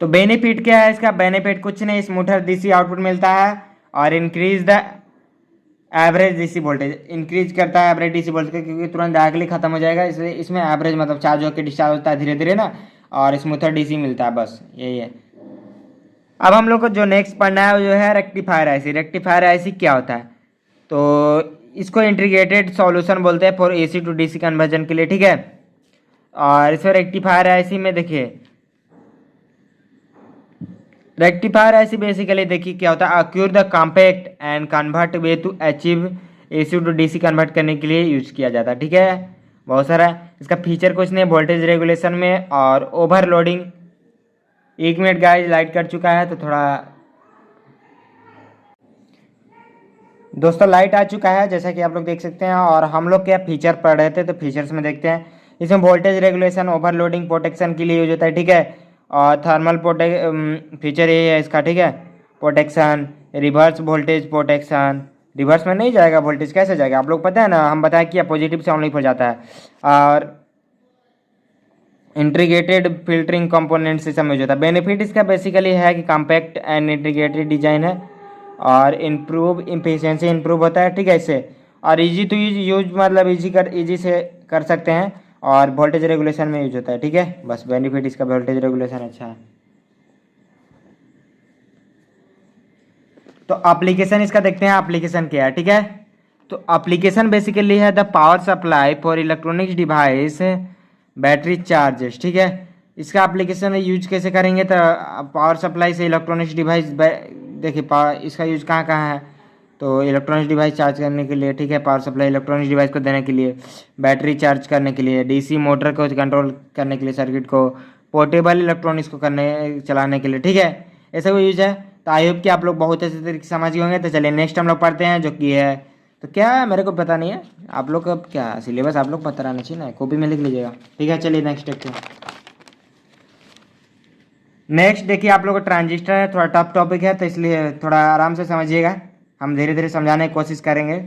तो बेनिफिट क्या है इसका, बेनिफिट कुछ नहीं, स्मूथर डीसी आउटपुट मिलता है, और increase the average DC voltage, increase करता है एवरेज डीसी वोल्टेज, क्योंकि तुरंत डायरेक्टली खत्म हो जाएगा, इसलिए इसमें एवरेज मतलब चार्ज होकर डिस्चार्ज होता है धीरे धीरे ना, और स्मूथर डीसी मिलता है, बस यही है। अब हम लोग को जो नेक्स्ट पढ़ना है वो जो है रेक्टिफायर आईसी। रेक्टिफायर आईसी क्या होता है, तो इसको इंटीग्रेटेड सॉल्यूशन बोलते हैं for AC to DC conversion के लिए, ठीक है। और इसमें रेक्टिफायर आईसी में देखिए, रेक्टिफायर ऐसी बेसिकली देखिए क्या होता है, occur the compact and convert way to achieve AC to DC convert करने के लिए यूज किया जाता है, ठीक है। बहुत सारा इसका फीचर कुछ नहीं, वोल्टेज रेगुलेशन में और overloading. 1 minute guys, light cut चुका है तो थोड़ा दोस्तों लाइट आ चुका है जैसा कि आप लोग देख सकते हैं। और हम लोग क्या फीचर पढ़ रहे थे, तो फीचर्स में देखते हैं। इसमें वोल्टेज रेगुलेशन ओवरलोडिंग प्रोटेक्शन के लिए यूज होता है, ठीक है। और थर्मल फीचर ये है इसका, ठीक है, protection, reverse voltage protection, reverse में नहीं जाएगा वोल्टेज, कैसे जाएगा आप लोग पता है ना, हम बताया कि पॉजिटिव से ऑनलाइन हो जाता है। और integrated filtering component system use होता है। बेनिफिट इसका बेसिकली है कि कॉम्पैक्ट एंड इंटीग्रेटेड डिजाइन है, और इम्प्रूव एफिशिएंसी इम्प्रूव होता है, ठीक है इससे। और इजी टू यूज मतलब इजी से कर सकते हैं, और वोल्टेज रेगुलेशन में यूज होता है, ठीक है। बस बेनिफिट इसका वोल्टेज रेगुलेशन अच्छा है। तो एप्लीकेशन इसका देखते हैं, एप्लीकेशन क्या है, ठीक है। तो एप्लीकेशन बेसिकली है the power supply for electronics device battery charges, ठीक है। इसका एप्लीकेशन यूज कैसे करेंगे, तो पावर सप्लाई से इलेक्ट्रॉनिक्स डिवाइस, देखिए इसका यूज कहाँ कहाँ है, तो इलेक्ट्रॉनिक्स डिवाइस चार्ज करने के लिए, ठीक है। पावर सप्लाई इलेक्ट्रॉनिक्स डिवाइस को देने के लिए, बैटरी चार्ज करने के लिए, डीसी मोटर को कंट्रोल करने के लिए, सर्किट को, पोर्टेबल इलेक्ट्रॉनिक्स को चलाने के लिए, ठीक है। ऐसा कोई यूज है। तो आई होप कि आप लोग बहुत अच्छे तरीके से समझ गए होंगे। तो चलिए नेक्स्ट हम लोग पढ़ते हैं, जो कि है, तो क्या है मेरे को पता नहीं है, आप लोग का क्या सिलेबस आप लोग पता रहना चाहिए ना, कॉपी में लिख लीजिएगा, ठीक है। चलिए नेक्स्ट देखते हैं। नेक्स्ट देखिए आप लोग का ट्रांजिस्टर है, थोड़ा टफ टॉपिक है, तो इसलिए थोड़ा आराम से समझिएगा, हम धीरे धीरे समझाने की कोशिश करेंगे।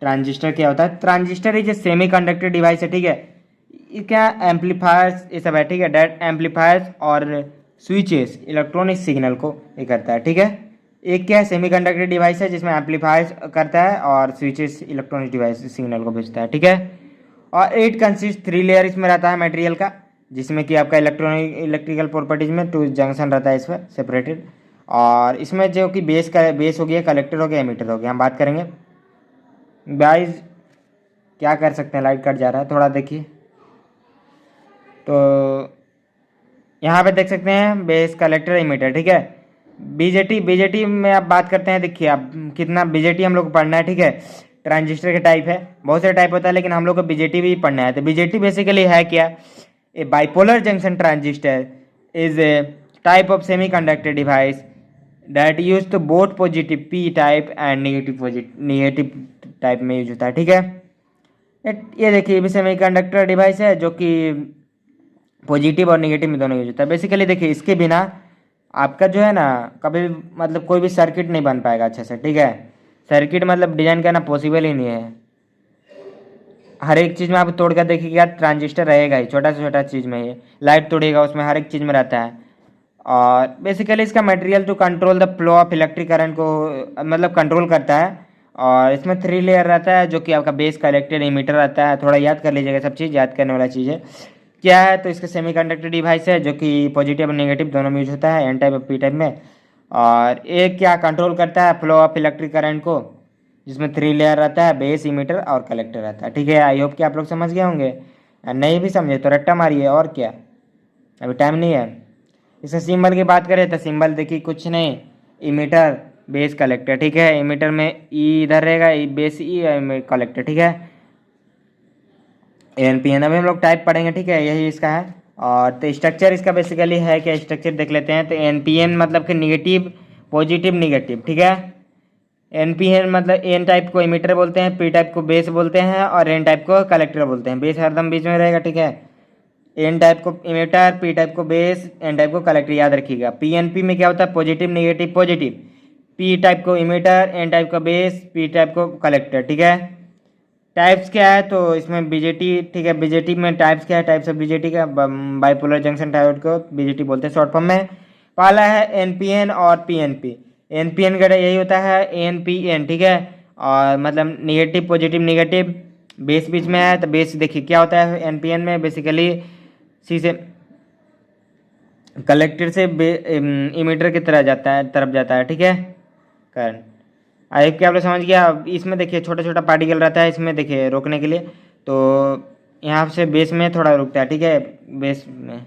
ट्रांजिस्टर क्या होता है, transistor is a semi conductor device है, ठीक है। ये क्या एम्पलीफायर्स ये सब है, ठीक है। डेट एम्पलीफायर्स और स्विचेस इलेक्ट्रॉनिक सिग्नल को ये करता है, ठीक है। एक क्या है सेमीकंडक्टर डिवाइस है जिसमें एम्पलीफायर्स करता है और स्विचेस इलेक्ट्रॉनिक डिवाइस सिग्नल को भेजता है, ठीक है। और इट कंसिस्ट 3 लेयर इसमें रहता है मटेरियल का, जिसमें कि आपका इलेक्ट्रिकल प्रॉपर्टीज में 2 जंक्शन रहता है इसमें सेपरेटेड। और इसमें जो कि बेस हो गया, कलेक्टर हो गया, एमीटर हो गया, हम बात करेंगे। गाइस क्या कर सकते हैं, लाइट कट जा रहा है थोड़ा देखिए। तो यहाँ पे देख सकते हैं बेस, कलेक्टर, एमीटर, ठीक है। बीजेटी में आप बात करते हैं, देखिए आप कितना बीजेटी हम लोग को पढ़ना है, ठीक है। ट्रांजिस्टर के टाइप है, बहुत सारे टाइप होता है, लेकिन हम लोग को बीजेटी भी पढ़ना है। तो बीजेटी बेसिकली है क्या, a bipolar junction transistor is a type of semi conductor device that use to both positive P type and negative type में यूज होता है, ठीक है। ये देखिए ये भी सेमी कंडक्टर डिवाइस है, जो कि पॉजिटिव और निगेटिव में दोनों यूज होता है। बेसिकली देखिए इसके बिना आपका जो है ना कभी मतलब कोई भी सर्किट नहीं बन पाएगा अच्छे से, ठीक है। सर्किट मतलब डिजाइन करना पॉसिबल ही नहीं है। हर एक चीज़ में आप तोड़ कर देखिएगा ट्रांजिस्टर रहेगा ही, छोटा से छोटा चीज़ में, ये लाइट तोड़ेगा उसमें, हर एक चीज़ में रहता है। और बेसिकली इसका material to control the flow of electric current को मतलब कंट्रोल करता है। और इसमें 3 लेयर रहता है, जो कि आपका बेस, कलेक्टर, इमीटर रहता है। थोड़ा याद कर लीजिएगा, सब चीज़ याद करने वाला चीज़ है। क्या है, तो इसका सेमीकंडक्टर डिवाइस है, जो कि पॉजिटिव और नेगेटिव दोनों में यूज होता है, एन टाइप और पी टाइप में। और एक क्या कंट्रोल करता है फ्लो ऑफ इलेक्ट्रिक करंट को, जिसमें 3 लेयर रहता है, बेस, इमीटर और कलेक्टर रहता है, ठीक है। आई होप कि आप लोग समझ गए होंगे, नहीं भी समझे तो रट्टा मारिए, और क्या, अभी टाइम नहीं है। इसका सिंबल की बात करें तो सिंबल देखिए कुछ नहीं, इमीटर, बेस, कलेक्टर, ठीक है। इमीटर में ई इधर रहेगा, बेस ई, कलेक्टर, ठीक है। एन पी एन अभी हम लोग टाइप पढ़ेंगे, ठीक है, यही इसका है। और तो स्ट्रक्चर इसका बेसिकली है क्या, स्ट्रक्चर देख लेते हैं। तो एन पी एन मतलब कि निगेटिव, पॉजिटिव, निगेटिव, ठीक है। एन पी एन मतलब एन टाइप को इमीटर बोलते हैं, पी टाइप को बेस बोलते हैं, और एन टाइप को कलेक्टर बोलते हैं। बेस हरदम बीच में रहेगा, ठीक है। एन टाइप को इमीटर, पी टाइप को बेस, एन टाइप को कलेक्टर, याद रखिएगा। पी एन पी में क्या होता है, positive, negative, positive. P type को इमीटर, एन टाइप को बेस, पी टाइप को कलेक्टर, ठीक है। टाइप्स क्या है, तो इसमें बीजेटी, ठीक है। बीजेटी में टाइप्स क्या है, टाइप्स ऑफ बीजेटी का, बाइपोलर जंक्शन डायोड को बीजेटी बोलते हैं शॉर्ट फॉर्म में। पहला है एनपीएन और पीएनपी। एनपीएन का यही होता है एनपीएन, ठीक है। और मतलब निगेटिव, पॉजिटिव, निगेटिव, बेस बीच में है। तो बेस देखिए क्या होता है एनपीएन में, बेसिकली सी से कलेक्टर से इमीटर की तरफ जाता है, ठीक है, करंट। आई क्या आप लोग समझ गया। इसमें देखिए छोटा छोटा पार्टिकल रहता है, इसमें देखिए रोकने के लिए, तो यहाँ से बेस में थोड़ा रुकता है, ठीक है, बेस में।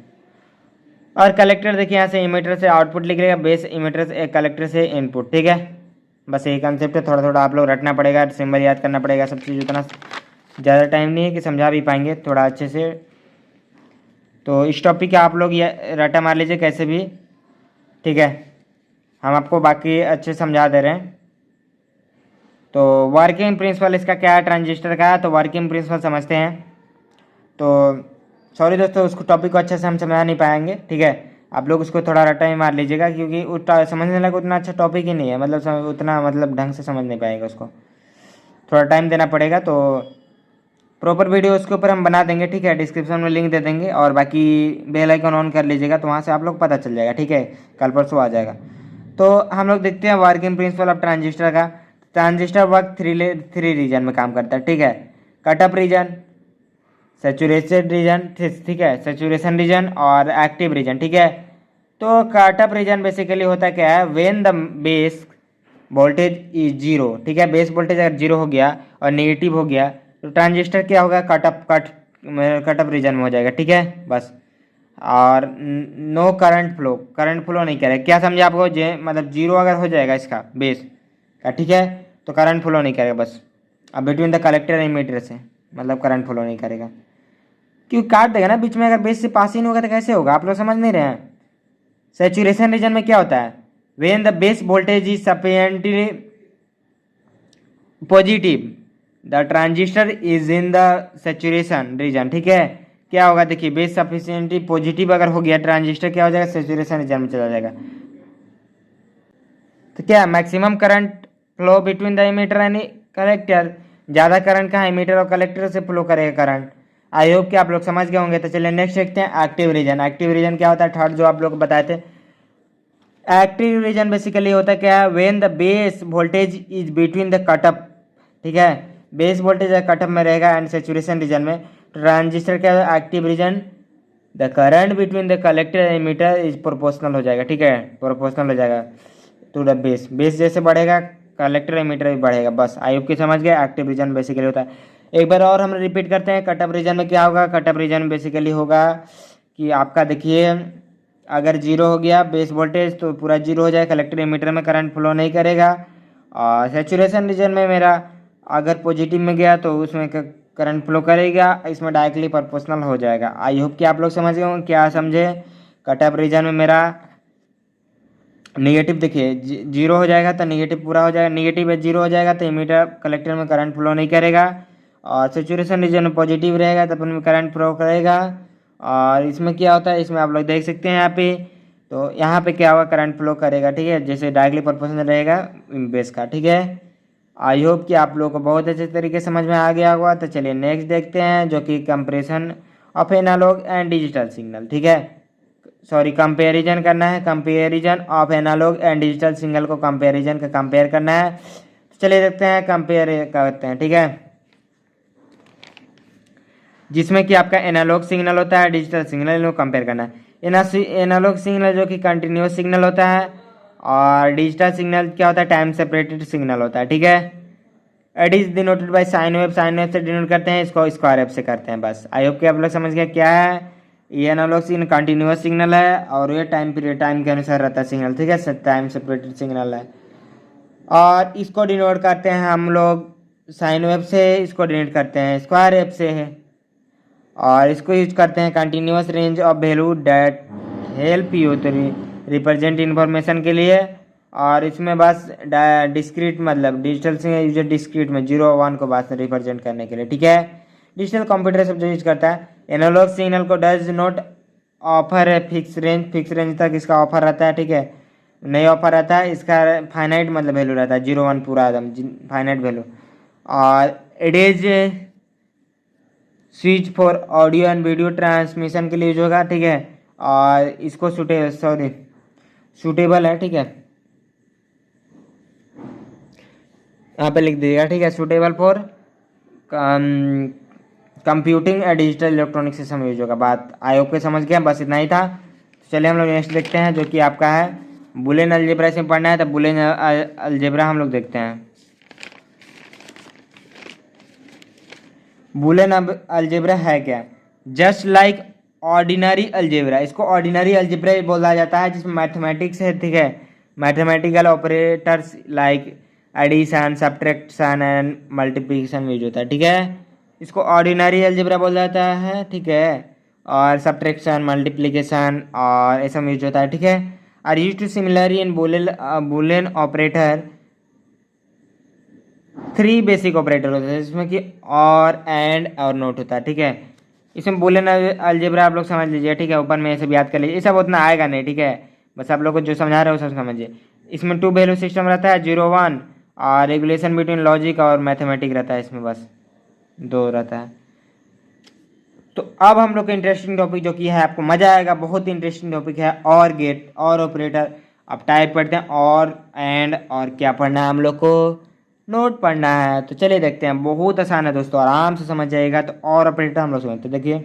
और कलेक्टर देखिए यहाँ से इमीटर से आउटपुट लिखिएगा, बेस इमीटर से कलेक्टर से इनपुट, ठीक है। बस यही कंसेप्ट है, थोड़ा थोड़ा आप लोग रटना पड़ेगा, सिंबल याद करना पड़ेगा, सब चीज़। उतना ज़्यादा टाइम नहीं है कि समझा भी पाएंगे थोड़ा अच्छे से। तो इस टॉपिक का आप लोग ये रटा मार लीजिए कैसे भी, ठीक है। हम आपको बाकी अच्छे समझा दे रहे हैं। तो वर्किंग प्रिंसिपल इसका क्या है ट्रांजिस्टर का, तो वर्किंग प्रिंसिपल समझते हैं। तो सॉरी दोस्तों, उसको टॉपिक को अच्छे से हम समझा नहीं पाएंगे, ठीक है। आप लोग उसको थोड़ा रट्टा ही मार लीजिएगा, क्योंकि समझने लगा उतना अच्छा टॉपिक ही नहीं है, मतलब उतना मतलब ढंग से समझ नहीं पाएगा, उसको थोड़ा टाइम देना पड़ेगा। तो प्रॉपर वीडियो उसके ऊपर हम बना देंगे, ठीक है। डिस्क्रिप्शन में लिंक दे देंगे, और बाकी बेल आइकन ऑन कर लीजिएगा, तो वहाँ से आप लोग पता चल जाएगा, ठीक है। कल परसों आ जाएगा। तो हम लोग देखते हैं वर्किंग प्रिंसिपल ऑफ ट्रांजिस्टर का। ट्रांजिस्टर वर्क 3 रीजन में काम करता है, ठीक है। Cut off region, saturated region, ठीक है, सैचुरेशन रीजन और एक्टिव रीजन, ठीक है। तो कट ऑफ रीजन बेसिकली होता क्या है, when the base voltage is zero, ठीक है, बेस वोल्टेज अगर जीरो हो गया और नेगेटिव हो गया तो ट्रांजिस्टर क्या होगा, कट ऑफ रीजन में हो जाएगा, ठीक है बस। और नो करंट फ्लो नहीं करेगा। क्या समझे आपको, जे मतलब जीरो अगर हो जाएगा इसका बेस का, ठीक है, तो करंट फ्लो नहीं करेगा बस। अब between the collector and emitter से मतलब करंट फ्लो नहीं करेगा, क्योंकि काट देगा ना बीच में, अगर बेस से पास ही नहीं होगा तो कैसे होगा, आप लोग समझ नहीं रहे हैं। सैचुरेशन रीजन में क्या होता है, when the base voltage is sufficiently positive the transistor is in the saturation region, ठीक है। क्या होगा देखिए, बेस सफिशिएंटली पॉजिटिव अगर हो गया ट्रांजिस्टर, क्या हो जाएगा, सैचुरेशन रीजन में चला जाएगा। तो क्या maximum current flow between the emitter and collector, ज़्यादा करंट कहाँ इमीटर और कलेक्टर से फ्लो करेगा करंट। आई होप कि आप लोग समझ गए होंगे। तो चलिए नेक्स्ट देखते हैं एक्टिव रीजन। एक्टिव रीजन क्या होता है, थर्ड जो आप लोग बताए थे। एक्टिव रीजन बेसिकली होता है क्या है, when the base voltage is between the cutoff, ठीक है, बेस वोल्टेज कटअप में रहेगा एंड सैचुरेशन रीजन में, ट्रांजिस्टर क्या है active region, the current between the collector and emitter is proportional हो जाएगा, ठीक है, प्रोपोर्शनल हो जाएगा टू द बेस। बेस जैसे बढ़ेगा कलेक्टर एमीटर भी बढ़ेगा, बस। आई होप कि समझ गए। एक्टिव रीजन बेसिकली होता है। एक बार और हम रिपीट करते हैं, कट ऑफ रीजन में क्या होगा। कट ऑफ रीजन में बेसिकली होगा कि आपका देखिए, अगर जीरो हो गया बेस वोल्टेज तो पूरा जीरो हो जाएगा, कलेक्टर एमीटर में करंट फ्लो नहीं करेगा। और सैचुरेशन रीजन में मेरा अगर पॉजिटिव में गया तो उसमें करंट फ्लो करेगा, इसमें डायरेक्टली प्रोपोर्शनल हो जाएगा। आई होप कि आप लोग समझ गए होंगे। क्या समझे, कट ऑफ रीजन में मेरा नेगेटिव देखिए जीरो हो जाएगा तो नेगेटिव पूरा हो जाएगा, नेगेटिव है जीरो हो जाएगा तो इमीटर कलेक्टर में करंट फ्लो नहीं करेगा। और सैचुरेशन रीजन में पॉजिटिव रहेगा तो अपन में करंट फ्लो करेगा। और इसमें क्या होता है, इसमें आप लोग देख सकते हैं यहाँ पे, तो यहाँ पे क्या होगा, करंट फ्लो करेगा, ठीक है, जैसे डायरेक्टली प्रोपोर्शनल रहेगा बेस का, ठीक है। आई होप कि आप लोगों को बहुत अच्छे तरीके से समझ में आ गया होगा। तो चलिए नेक्स्ट देखते हैं, जो कि compression of analog and digital signal, ठीक है, सॉरी कंपेरिजन करना है, comparison of analog and digital signal को कंपेरिजन का कंपेयर करना है। तो चलिए देखते हैं कंपेयर करते हैं, ठीक है, जिसमें कि आपका एनालॉग सिग्नल होता है, डिजिटल सिग्नल, इनको कंपेयर करना है। एनालॉग सिग्नल जो कि कंटिन्यूस सिग्नल होता है और डिजिटल सिग्नल क्या होता है, टाइम सेपरेटेड सिग्नल होता है, ठीक है। It is denoted by sine wave, sine wave से डिनोट करते हैं, इसको स्क्वायर वेव से करते हैं, बस। आई होप कि आप लोग समझ गए क्या है। ये एनालॉग सिग्नल कंटिन्यूस सिग्नल है और ये टाइम पीरियड टाइम के अनुसार रहता है सिग्नल, ठीक है, टाइम सेपरेटेड सिग्नल है। और इसको डिनोट करते हैं हम लोग साइन वेव से, इसको डिनोट करते हैं स्क्वायर वेव से है। और इसको यूज करते हैं continuous range of value that help you तो रिप्रेजेंट इन्फॉर्मेशन के लिए। और इसमें बस डिस्क्रीट मतलब डिजिटल से यूज डिस्क्रीट में 0 1 को बस रिप्रेजेंट करने के लिए, ठीक है। डिजिटल कंप्यूटर सब जो यूज करता है। एनालॉग सिग्नल को डज नॉट ऑफर है फिक्स रेंज तक इसका ऑफर रहता है, ठीक है, नहीं ऑफर रहता है, इसका फाइनाइट मतलब वैल्यू रहता है 0 1 पूरा एकदम फाइनाइट वैल्यू। और it is switch for audio and video transmission के लिए यूज होगा, ठीक है। और इसको सूटेबल है, ठीक है, यहाँ पे लिख दीजिएगा, ठीक है, suitable for computing and digital electronic system use होगा। बात आई होप के समझ गया, बस इतना ही था। चलिए हम लोग नेक्स्ट देखते हैं, जो कि आपका है बुलियन अलजेब्रा। इसमें पढ़ना है तो बुलियन अलजेब्रा हम लोग देखते हैं। बुलियन अलजेब्रा है क्या, जस्ट लाइक ऑर्डिनरी अलजेब्रा, इसको ऑर्डिनरी अलजेब्रा बोला जाता है, जिसमें मैथमेटिक्स है, ठीक है, mathematical operators like addition subtraction and multiplication use होता है, ठीक है। इसको ऑर्डिनरी अलजेब्रा बोला जाता है, ठीक है, और सब्ट्रैक्शन मल्टीप्लिकेशन और ऐसा यूज होता है, ठीक है। Are use to similarly in Boolean operator 3 basic operator होते हैं, जिसमें कि और एंड और नोट होता है, ठीक है। इसमें बुलियन अलजेब्रा आप लोग समझ लीजिए, ठीक है, ऊपर में ये सब याद कर लीजिए, ये सब उतना आएगा नहीं, ठीक है, बस आप लोग को जो समझा रहे हो सब समझिए। इसमें 2 वैल्यू सिस्टम रहता है 0 1 और रेगुलेशन बिटवीन लॉजिक और मैथमेटिक रहता है, इसमें बस 2 रहता है। तो अब हम लोग का इंटरेस्टिंग टॉपिक जो कि है, आपको मजा आएगा, बहुत इंटरेस्टिंग टॉपिक है, और गेट और ऑपरेटर। अब टाइप करते हैं और एंड और क्या पढ़ना है हम लोग को, नोट पढ़ना है। तो चलिए देखते हैं, बहुत आसान है दोस्तों, आराम से समझ जाएगा। तो और ऑपरेटर हम लोग समझते हैं। देखिए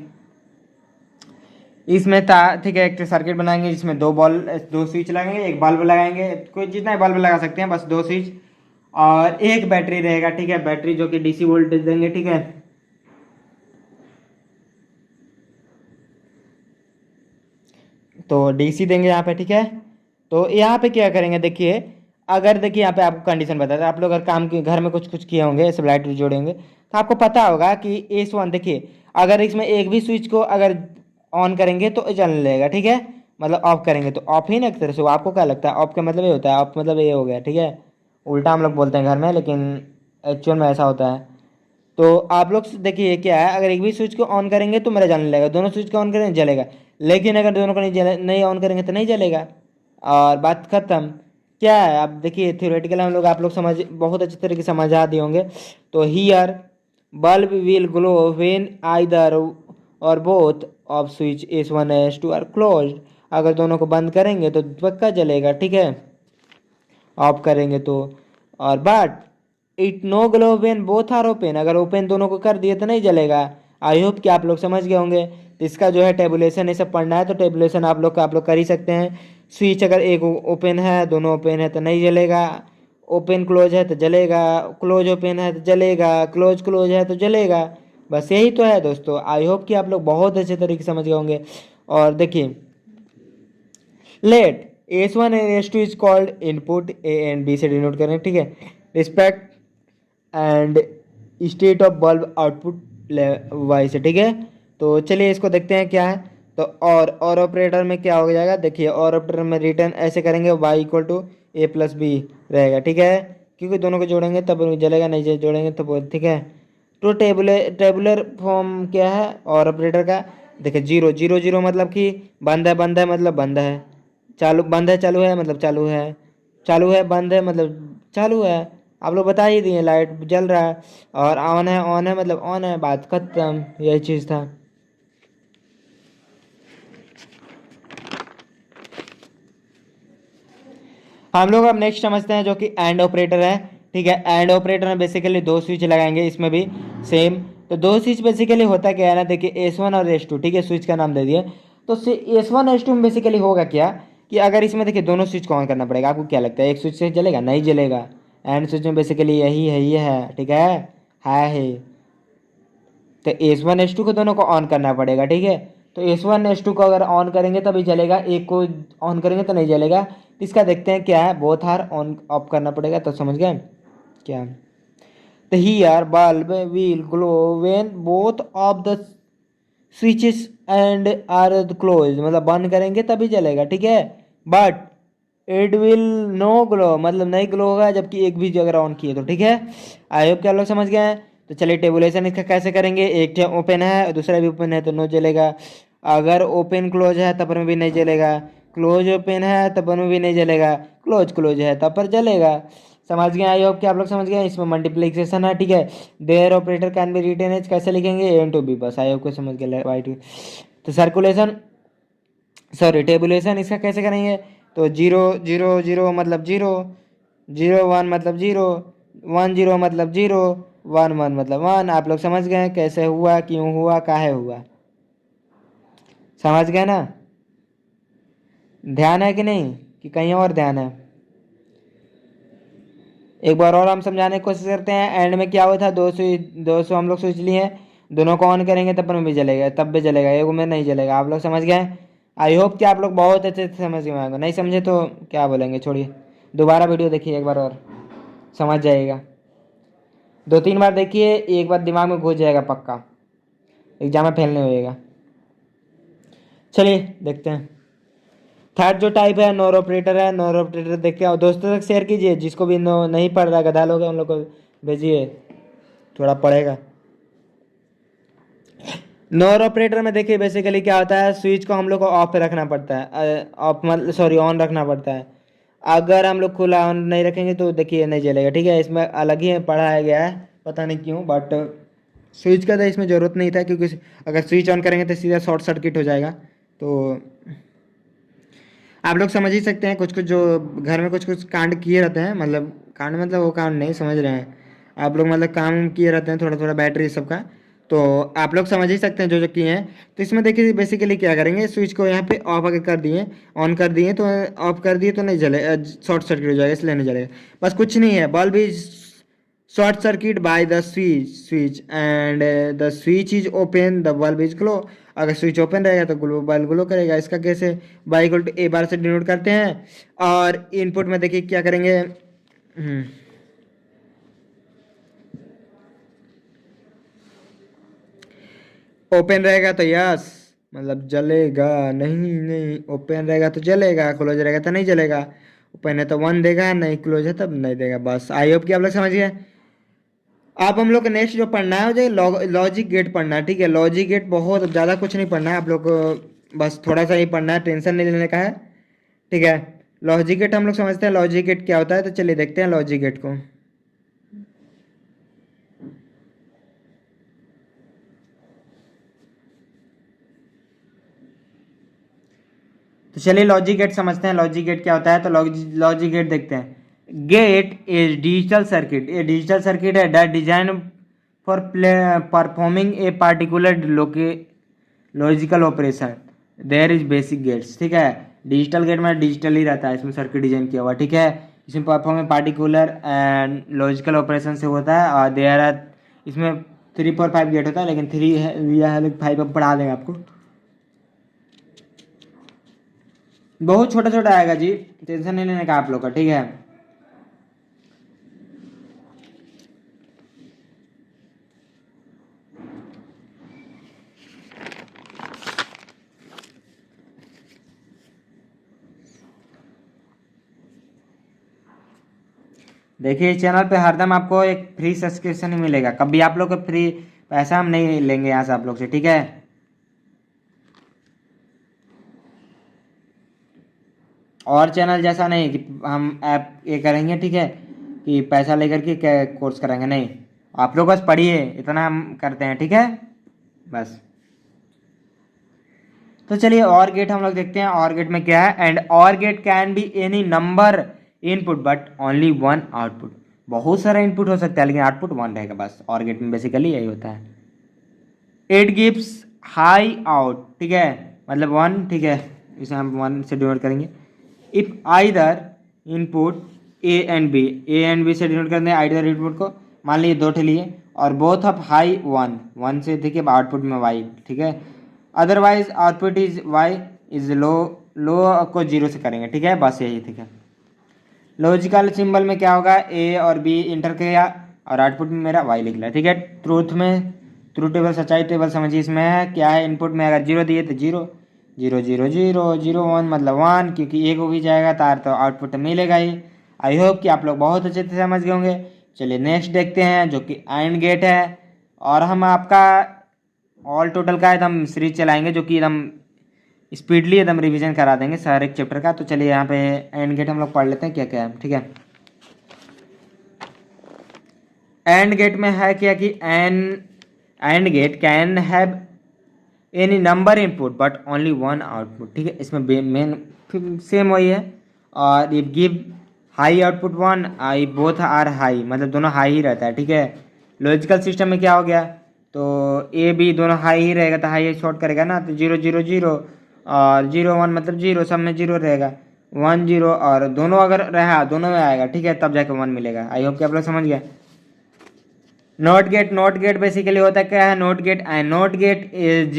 इसमें था, ठीक है, एक सर्किट बनाएंगे जिसमें दो स्विच लगाएंगे, एक बल्ब लगाएंगे, कोई जितना बल्ब लगा सकते हैं, बस दो स्विच, और एक बैटरी रहेगा, ठीक है, बैटरी जो कि डीसी वोल्टेज देंगे, ठीक है। तो डीसी देंगे यहाँ पे, ठीक है। तो यहाँ पे क्या करेंगे, देखिए अगर देखिए यहाँ पे आपको कंडीशन बताते हैं, आप लोग अगर काम के घर में कुछ कुछ किए होंगे, सब लाइट जोड़े होंगे, तो आपको पता होगा कि S1, देखिए अगर इसमें एक भी स्विच को अगर ऑन करेंगे तो जलने लगेगा, ठीक है। मतलब ऑफ करेंगे तो ऑफ ही ना, एक तरह से। आपको क्या लगता है ऑफ का मतलब ये होता है? ऑफ मतलब ये हो गया, ठीक है। उल्टा हम लोग बोलते हैं घर में, लेकिन एक्चुअल में ऐसा होता है। तो आप लोग देखिए क्या है, अगर एक भी स्विच को ऑन करेंगे तो मेरा जलने लगेगा, दोनों स्विच को ऑन करेंगे जलेगा, लेकिन अगर दोनों को नहीं ऑन करेंगे तो नहीं जलेगा, और बात खत्म। क्या है, आप देखिए थ्योरेटिकल हम लोग, आप लोग समझ बहुत अच्छी तरीके से समझा दिए होंगे। तो here bulb will glow when either or both of switch S1 S2 are closed. अगर दोनों को बंद करेंगे तो पक्का जलेगा, ठीक है, ऑफ करेंगे तो। और but it no glow when both are open, अगर ओपन दोनों को कर दिए तो नहीं जलेगा। आई होप कि आप लोग समझ गए होंगे। तो इसका जो है टेबुलेशन ये सब पढ़ना है, तो टेबुलेशन आप लोग कर ही सकते हैं। स्विच अगर एक ओपन है, दोनों ओपन है तो नहीं जलेगा, ओपन क्लोज है तो जलेगा, क्लोज ओपन है तो जलेगा, क्लोज क्लोज है तो जलेगा। बस यही तो है दोस्तों। आई होप कि आप लोग बहुत अच्छे तरीके से समझ गए होंगे। और देखिए let S1 and S2 is called input, A and B से डिनोट करें, ठीक है। Respect and state of bulb output Y से, ठीक है। तो चलिए इसको देखते हैं क्या है। तो और ऑपरेटर में क्या हो जाएगा, देखिए और ऑपरेटर में रिटर्न ऐसे करेंगे, Y equal to A plus B रहेगा, ठीक है, क्योंकि दोनों को जोड़ेंगे तब जलेगा, नहीं जोड़ेंगे तो, ठीक है। तो टेबुलर फॉर्म क्या है और ऑपरेटर का, देखिए जीरो जीरो जीरो मतलब कि बंद है मतलब बंद है, चालू बंद है चालू है मतलब चालू है, चालू है बंद है मतलब चालू है। आप लोग बता ही दिए, लाइट जल रहा है, और ऑन है मतलब ऑन है, बात खत्म, यही चीज़ था। हम लोग अब नेक्स्ट समझते हैं जो कि एंड ऑपरेटर है, ठीक है। एंड ऑपरेटर में बेसिकली दो स्विच लगाएंगे, इसमें भी सेम। तो दो स्विच बेसिकली होता क्या है ना, देखिए S1 और S2, ठीक है, स्विच का नाम दे दिए। तो S1 S2 में बेसिकली होगा क्या कि अगर इसमें देखिए दोनों स्विच को ऑन करना पड़ेगा। आपको क्या लगता है एक स्विच से जलेगा? नहीं जलेगा। एंड स्विच में बेसिकली यही है, ये है, ठीक है। तो S1 S2 को दोनों को ऑन करना पड़ेगा, ठीक है। तो S1 S2 को अगर ऑन करेंगे तभी जलेगा, एक को ऑन करेंगे तो नहीं जलेगा। तो इसका देखते हैं क्या है, बोथ आर ऑन ऑफ करना पड़ेगा, तो समझ गए क्या। तो here bulb will glow when both of the switches and are close, मतलब बंद करेंगे तभी जलेगा, ठीक है। But it will no glow, मतलब नहीं ग्लो होगा जबकि एक भी अगर ऑन किए तो, ठीक है। आई होप क्या लोग समझ गए हैं। तो चलिए टेबुलेशन इसका कैसे करेंगे, एक ओपन है दूसरा भी ओपन है तो नो जलेगा, अगर ओपन क्लोज है तब पर में भी नहीं जलेगा, क्लोज ओपन है तब पर में भी नहीं जलेगा, क्लोज क्लोज है तब पर जलेगा। समझ गए? आई होप कि आप लोग समझ गए। इसमें मल्टीप्लिकेशन है, ठीक है। There operator can be written as, कैसे लिखेंगे, ए टू बी, बस आई होप को समझ गए वाइट। तो सर्कुलेशन, सॉरी टेबुलेशन इसका कैसे करेंगे, तो जीरो जीरो जीरो मतलब जीरो, जीरो वन मतलब जीरो, वन जीरो मतलब जीरो, वन वन मतलब वन। आप लोग समझ गए कैसे हुआ, क्यों हुआ, काहे हुआ, समझ गए ना। ध्यान है कि नहीं, कि कहीं और ध्यान है? एक बार और हम समझाने की कोशिश करते हैं। एंड में क्या हुआ था, 200 हम लोग सोच लिए हैं, दोनों को ऑन करेंगे तब पर भी जलेगा, तब भी जलेगा, एक में नहीं जलेगा। आप लोग समझ गए? आई होप कि आप लोग बहुत अच्छे से समझ गए होंगे। नहीं समझे तो क्या बोलेंगे, छोड़िए, दोबारा वीडियो देखिए एक बार और समझ जाइएगा। दो तीन बार देखिए, एक बार दिमाग में घुस जाएगा पक्का, एग्जाम में फेल नहीं होएगा। चलिए देखते हैं। थर्ड जो टाइप है नोर ऑपरेटर है। नोर ऑपरेटर देखते हैं और दोस्तों तक शेयर कीजिए, जिसको भी नहीं पढ़ रहा, गधा लोग हैं उन लोग को भेजिए, थोड़ा पढ़ेगा। नोर ऑपरेटर में देखिए बेसिकली क्या होता है, स्विच को हम लोग को ऑफ पे रखना पड़ता है, ऑफ मतलब सॉरी ऑन रखना पड़ता है। अगर हम लोग खुला ऑन नहीं रखेंगे तो देखिए नहीं जलेगा, ठीक है। इसमें अलग ही पढ़ाया गया है, पता नहीं क्यों, बट स्विच का तो इसमें ज़रूरत नहीं था, क्योंकि अगर स्विच ऑन करेंगे तो सीधा शॉर्ट सर्किट हो जाएगा। तो आप लोग समझ ही सकते हैं कुछ कुछ जो घर में कुछ कुछ कांड किए रहते हैं, मतलब कांड मतलब वो कांड नहीं समझ रहे हैं आप लोग, मतलब काम किए रहते हैं थोड़ा थोड़ा बैटरी सबका। तो आप लोग समझ ही सकते हैं जो जो किए हैं। तो इसमें देखिए बेसिकली क्या करेंगे, स्विच को यहाँ पे ऑफ अगर कर दिए, ऑन कर दिए तो ऑफ कर दिए तो नहीं जले, शॉर्ट सर्किट हो जाएगा इसलिए नहीं जलेगा। बस कुछ नहीं है, bulb is short circuit by the switch and the switch is open the bulb is glow. अगर स्विच ओपन रहेगा तो ग्लो बल्ब ग्लो करेगा। इसका कैसे, बाई इक्वल टू ए बार से डिनोट करते हैं। और इनपुट में देखिए क्या करेंगे, ओपन रहेगा तो यस मतलब जलेगा, नहीं नहीं ओपन रहेगा तो जलेगा, क्लोज रहेगा तो नहीं जलेगा। ओपन है तो 1 देगा, नहीं क्लोज है तब नहीं देगा। बस आई होप कि आप लोग समझ गए। अब हम लोग को नेक्स्ट जो पढ़ना है मुझे लॉजिक गेट पढ़ना है, ठीक है। लॉजिक गेट बहुत ज़्यादा कुछ नहीं पढ़ना है आप लोग को, बस थोड़ा सा ही पढ़ना है, टेंशन नहीं लेने का है, ठीक है। लॉजिक गेट हम लोग समझते हैं लॉजिक गेट क्या होता है, तो चलिए देखते हैं लॉजिक गेट को। तो चलिए लॉजिक गेट समझते हैं लॉजिक गेट क्या होता है। तो लॉजिक गेट देखते हैं। गेट इज डिजिटल सर्किट, ये डिजिटल सर्किट है that design for performing a particular logical operation. There is basic gates, ठीक है। डिजिटल गेट में डिजिटल ही रहता है, इसमें सर्किट डिजाइन किया हुआ, ठीक है। इसमें perform particular and logical operation से होता है। और देयर आर, इसमें 3 4 5 गेट होता है, लेकिन 3 है या है 5 अब पढ़ा देंगे आपको। बहुत छोटा छोटा आएगा जी, टेंशन नहीं लेने का आप लोग का, ठीक है। देखिए इस चैनल पे हरदम आपको एक फ्री सब्सक्रिप्शन ही मिलेगा, कभी आप लोग को फ्री पैसा हम नहीं लेंगे यहाँ से आप लोग से, ठीक है। और चैनल जैसा नहीं कि हम ऐप ये करेंगे, ठीक है, कि पैसा लेकर के क्या कोर्स कराएंगे, नहीं। आप लोग बस पढ़िए, इतना हम करते हैं, ठीक है बस। तो चलिए और गेट हम लोग देखते हैं, और गेट में क्या है। एंड और get can be any number input but only 1 output. बहुत सारा इनपुट हो सकता है लेकिन आउटपुट 1 रहेगा बस। और गेट में बेसिकली यही होता है। इट गिव्स हाई आउट, ठीक है, मतलब 1, ठीक है, इसे हम 1 से डिनोट करेंगे। If either input A and B से डिनोट करते हैं आइदर इनपुट को, मान लीजिए 2 ठे लिए और बोथ ऑफ हाई 1 1 से, ठीक है, आउटपुट में वाई, ठीक है। Otherwise output is Y is low, low को 0 से करेंगे, ठीक है, बस यही, ठीक है। लॉजिकल सिंबल में क्या होगा, ए और बी इंटर किया और आउटपुट में मेरा वाई लिख लिया, ठीक है। ट्रूथ में, ट्रू टेबल सच्चाई टेबल समझिए, इसमें है क्या है, इनपुट में अगर 0 दिए तो 0 0 0 0 0 1 मतलब 1, क्योंकि एक हो भी जाएगा तार तो आउटपुट मिलेगा ही। आई होप कि आप लोग बहुत अच्छे से समझ गए होंगे। चलिए नेक्स्ट देखते हैं जो कि एंड गेट है। और हम आपका ऑल टोटल का एकदम सीरीज चलाएंगे जो कि एकदम स्पीडली एकदम रिवीजन करा देंगे सारे एक चैप्टर का। तो चलिए यहाँ पे एंड गेट हम लोग पढ़ लेते हैं क्या क्या है, ठीक है। एंड गेट में है क्या कि AND gate can have any number input but only 1 output, ठीक है। इसमें मेन सेम वही है। और if give high output 1 I both are high, मतलब दोनों हाई ही रहता है, ठीक है। लॉजिकल सिस्टम में क्या हो गया, तो ए बी दोनों हाई ही रहेगा तो हाई शॉर्ट करेगा ना, तो 0 0 0 और 0 1 मतलब 0, सब में 0 रहेगा। 1 0 और दोनों अगर रहा दोनों में आएगा, ठीक है, तब जाके 1 मिलेगा। आई होप कि आप लोग समझ गया। नॉट गेट बेसिकली होता है क्या है, NOT gate and NOT gate is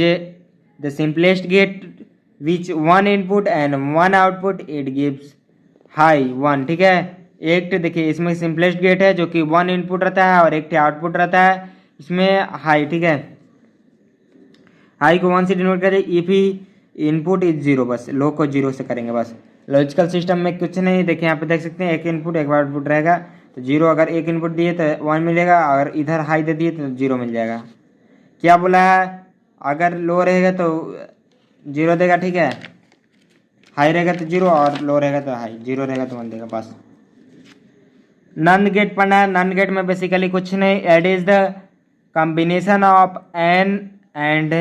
the simplest gate which 1 input and 1 output it gives high 1, ठीक है। एक तो देखिए इसमें सिंपलेस्ट गेट है जो कि 1 इनपुट रहता है और एक आउटपुट रहता है इसमें हाई, ठीक है। हाई को 1 से डिनोट करें इफ ही इनपुट इज 0, बस लो को 0 से करेंगे बस। लॉजिकल सिस्टम में कुछ नहीं, देखिए यहाँ पे देख सकते हैं एक इनपुट एक आउटपुट रहेगा, तो 0 अगर एक इनपुट दिए तो 1 मिलेगा, अगर इधर हाई दे दिए तो 0 मिल जाएगा। क्या बोला है, अगर लो रहेगा तो 0 देगा, ठीक है, हाई रहेगा तो 0 और लो रहेगा तो हाई, 0 रहेगा तो 1 देगा बस। नन गेट पढ़ना है। नन गेट में बेसिकली कुछ नहीं, add is the combination of an AND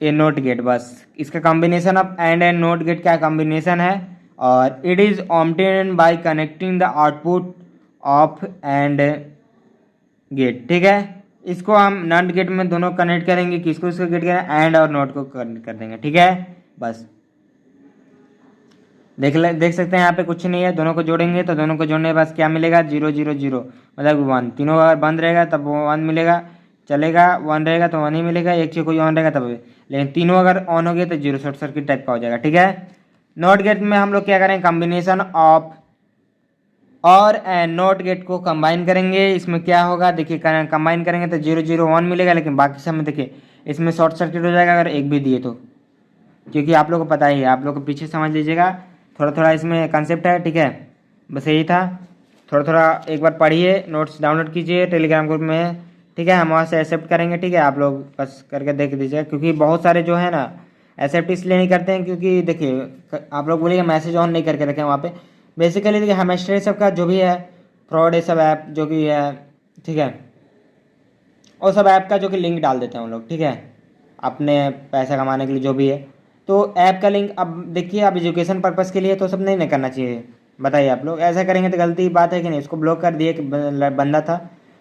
a NOT gate, बस इसका combination of AND NOT gate का कॉम्बिनेशन है। और it is obtain by connecting the output of AND gate, ठीक है। इसको हम नॉट गेट में दोनों कनेक्ट करेंगे, किसको इसको गेट करें, एंड और नोट को कनेक्ट कर देंगे, ठीक है। बस देख सकते हैं यहाँ पे कुछ नहीं है, दोनों को जोड़ेंगे तो दोनों को जोड़ने के बाद क्या मिलेगा, 0 0 0 मतलब 1। तीनों अगर बंद रहेगा तब वो 1 मिलेगा, चलेगा 1 रहेगा तो 1 ही मिलेगा, एक चीज कोई ऑन रहेगा तब। लेकिन तीनों अगर ऑन हो गए तो 0 शॉर्ट सर्किट टाइप का हो जाएगा, ठीक है। नॉट गेट में हम लोग क्या करेंगे, कॉम्बिनेशन ऑफ और एंड नॉट गेट को कंबाइन करेंगे। इसमें क्या होगा देखिए, कंबाइन करेंगे तो 0 0 1 मिलेगा, लेकिन बाकी सब में देखिए इसमें शॉर्ट सर्किट हो जाएगा अगर एक भी दिए तो, क्योंकि आप लोग को पता ही है, आप लोग को पीछे समझ लीजिएगा, थोड़ा थोड़ा इसमें कंसेप्ट है, ठीक है। बस यही था, थोड़ा थोड़ा एक बार पढ़िए, नोट्स डाउनलोड कीजिए टेलीग्राम ग्रुप में, ठीक है। हम वहाँ से एक्सेप्ट करेंगे, ठीक है। आप लोग बस करके देख दीजिए, क्योंकि बहुत सारे जो है ना एक्सेप्ट इसलिए नहीं करते हैं क्योंकि देखिए आप लोग बोलिएगा मैसेज ऑन नहीं करके रखें वहाँ पे। बेसिकली देखिए हेमेस्ट्री सब का जो भी है फ्रॉड है सब ऐप जो भी है, ठीक है, और सब ऐप का जो कि लिंक डाल देते हैं हम लोग, ठीक है, अपने पैसा कमाने के लिए जो भी है। तो ऐप का लिंक अब देखिए, अब एजुकेशन पर्पज़ के लिए तो सब नहीं करना चाहिए, बताइए आप लोग ऐसा करेंगे तो गलती बात है कि नहीं। उसको ब्लॉक कर दिए, कि बंदा था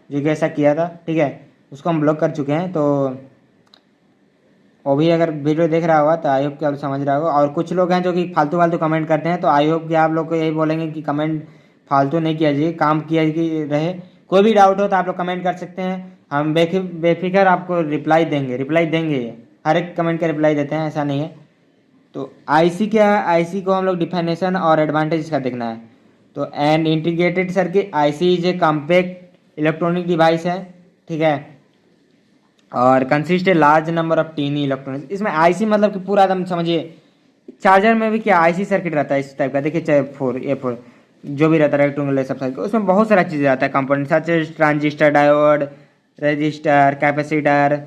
जो कि ऐसा किया था, ठीक है, उसको हम ब्लॉक कर चुके हैं। तो वो भी अगर वीडियो देख रहा होगा तो आई होप कि आप समझ रहा होगा। और कुछ लोग हैं जो कि फालतू फालतू कमेंट करते हैं, तो आई होप कि आप लोग को यही बोलेंगे कि कमेंट फालतू नहीं किया जाइए, काम किया रहे। कोई भी डाउट हो तो आप लोग कमेंट कर सकते हैं, हम बेफिक्र आपको रिप्लाई देंगे, हर एक कमेंट का रिप्लाई देते हैं, ऐसा नहीं है। तो आईसी क्या है, आईसी को हम लोग डिफिनेशन और एडवांटेज इसका देखना है। तो an integrated circuit, IC is a compact electronic device है, ठीक है, और consist a large number of tiny electronics. इसमें आईसी मतलब कि पूरा एकदम समझिए, चार्जर में भी क्या आईसी सर्किट रहता है इस टाइप का, देखिए चाहे ए4 जो भी रहता है रेक्टेंगुलर सब साइज, उसमें बहुत सारा चीज़ रहता है component, such as transistor, diode, resistor, capacitor,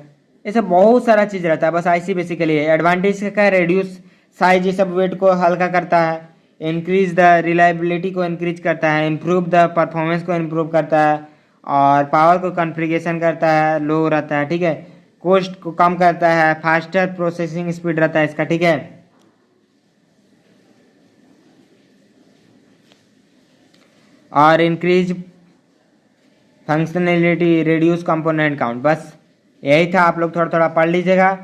ये सब बहुत सारा चीज़ रहता है। बस आईसी बेसिकली है। एडवांटेज क्या है, रेड्यूस साइज, ये सब वेट को हल्का करता है, इंक्रीज द रिलायबिलिटी को इंक्रीज करता है, इम्प्रूव द परफॉर्मेंस को इम्प्रूव करता है, और पावर को कॉन्फ़िगरेशन करता है, लो रहता है, ठीक है, कॉस्ट को कम करता है, फास्टर प्रोसेसिंग स्पीड रहता है इसका, ठीक है, और increase functionality, reduce component count. बस यही था, आप लोग थोड़ा थोड़ा पढ़ लीजिएगा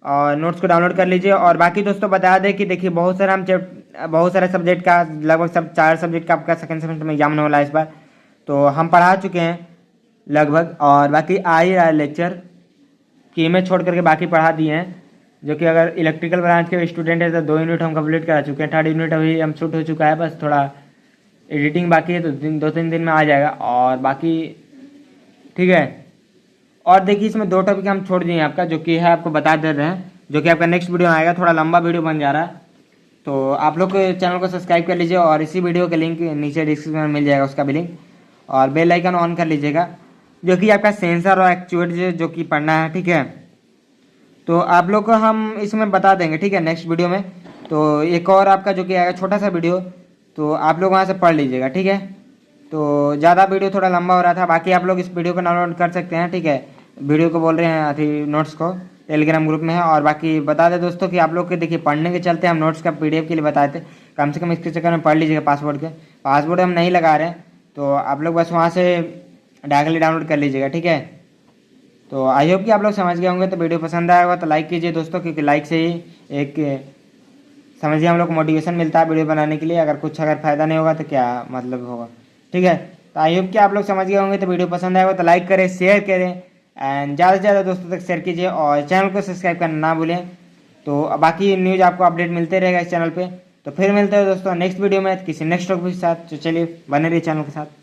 और नोट्स को डाउनलोड कर लीजिए। और बाकी दोस्तों बता दें कि देखिए बहुत सारे सब्जेक्ट का, लगभग सब 4 सब्जेक्ट का आपका सेकंड सेमेस्टर में एग्जाम होने वाला है इस बार, तो हम पढ़ा चुके हैं लगभग, और बाकी आ ही रहा है लेक्चर कि में छोड़ करके बाकी पढ़ा दिए हैं। जो कि अगर इलेक्ट्रिकल ब्रांच के स्टूडेंट है तो 2 यूनिट हम कंप्लीट करा चुके हैं, 3rd यूनिट अभी हम शूट हो चुका है, बस थोड़ा एडिटिंग बाकी है, तो 2-3 दिन में आ जाएगा। और बाकी ठीक है, और देखिए इसमें 2 टॉपिक हम छोड़ दिए आपका, जो कि है आपको बता दे रहे हैं, जो कि आपका नेक्स्ट वीडियो आएगा, थोड़ा लंबा वीडियो बन जा रहा है। तो आप लोग चैनल को सब्सक्राइब कर लीजिए, और इसी वीडियो के लिंक नीचे डिस्क्रिप्शन में मिल जाएगा उसका भी लिंक, और बेल आइकन ऑन कर लीजिएगा, जो कि आपका सेंसर और एक्चुएटर जो कि पढ़ना है, ठीक है। तो आप लोग को हम इसमें बता देंगे, ठीक है, नेक्स्ट वीडियो में। तो एक और आपका जो कि आएगा छोटा सा वीडियो, तो आप लोग वहाँ से पढ़ लीजिएगा, ठीक है। तो ज़्यादा वीडियो थोड़ा लंबा हो रहा था, बाकी आप लोग इस वीडियो को डाउनलोड कर सकते हैं, ठीक है, वीडियो को बोल रहे हैं अभी नोट्स को टेलीग्राम ग्रुप में है। और बाकी बता दें दोस्तों कि आप लोग के देखिए पढ़ने के चलते हम नोट्स का पीडीएफ के लिए बताए थे, कम से कम इसके चक्कर में पढ़ लीजिएगा। पासवर्ड हम नहीं लगा रहे हैं, तो आप लोग बस वहाँ से डायरेक्टली डाउनलोड कर लीजिएगा, ठीक है। तो आई होप कि आप लोग समझ गए होंगे। तो वीडियो पसंद आया होगा तो लाइक कीजिए दोस्तों, क्योंकि लाइक से ही एक समझिए हम लोग को मोटिवेशन मिलता है वीडियो बनाने के लिए। अगर फ़ायदा नहीं होगा तो क्या मतलब होगा, ठीक है। तो आई होप कि आप लोग समझ गए होंगे। तो वीडियो पसंद आएगा तो लाइक करें, शेयर करें, एंड ज़्यादा से ज़्यादा दोस्तों तक शेयर कीजिए, और चैनल को सब्सक्राइब करना ना भूलें। तो बाकी न्यूज़ आपको अपडेट मिलते रहेगा इस चैनल पे। तो फिर मिलते हैं दोस्तों नेक्स्ट वीडियो में किसी नेक्स्ट टॉपिक के साथ। तो चलिए बने रहिए चैनल के साथ।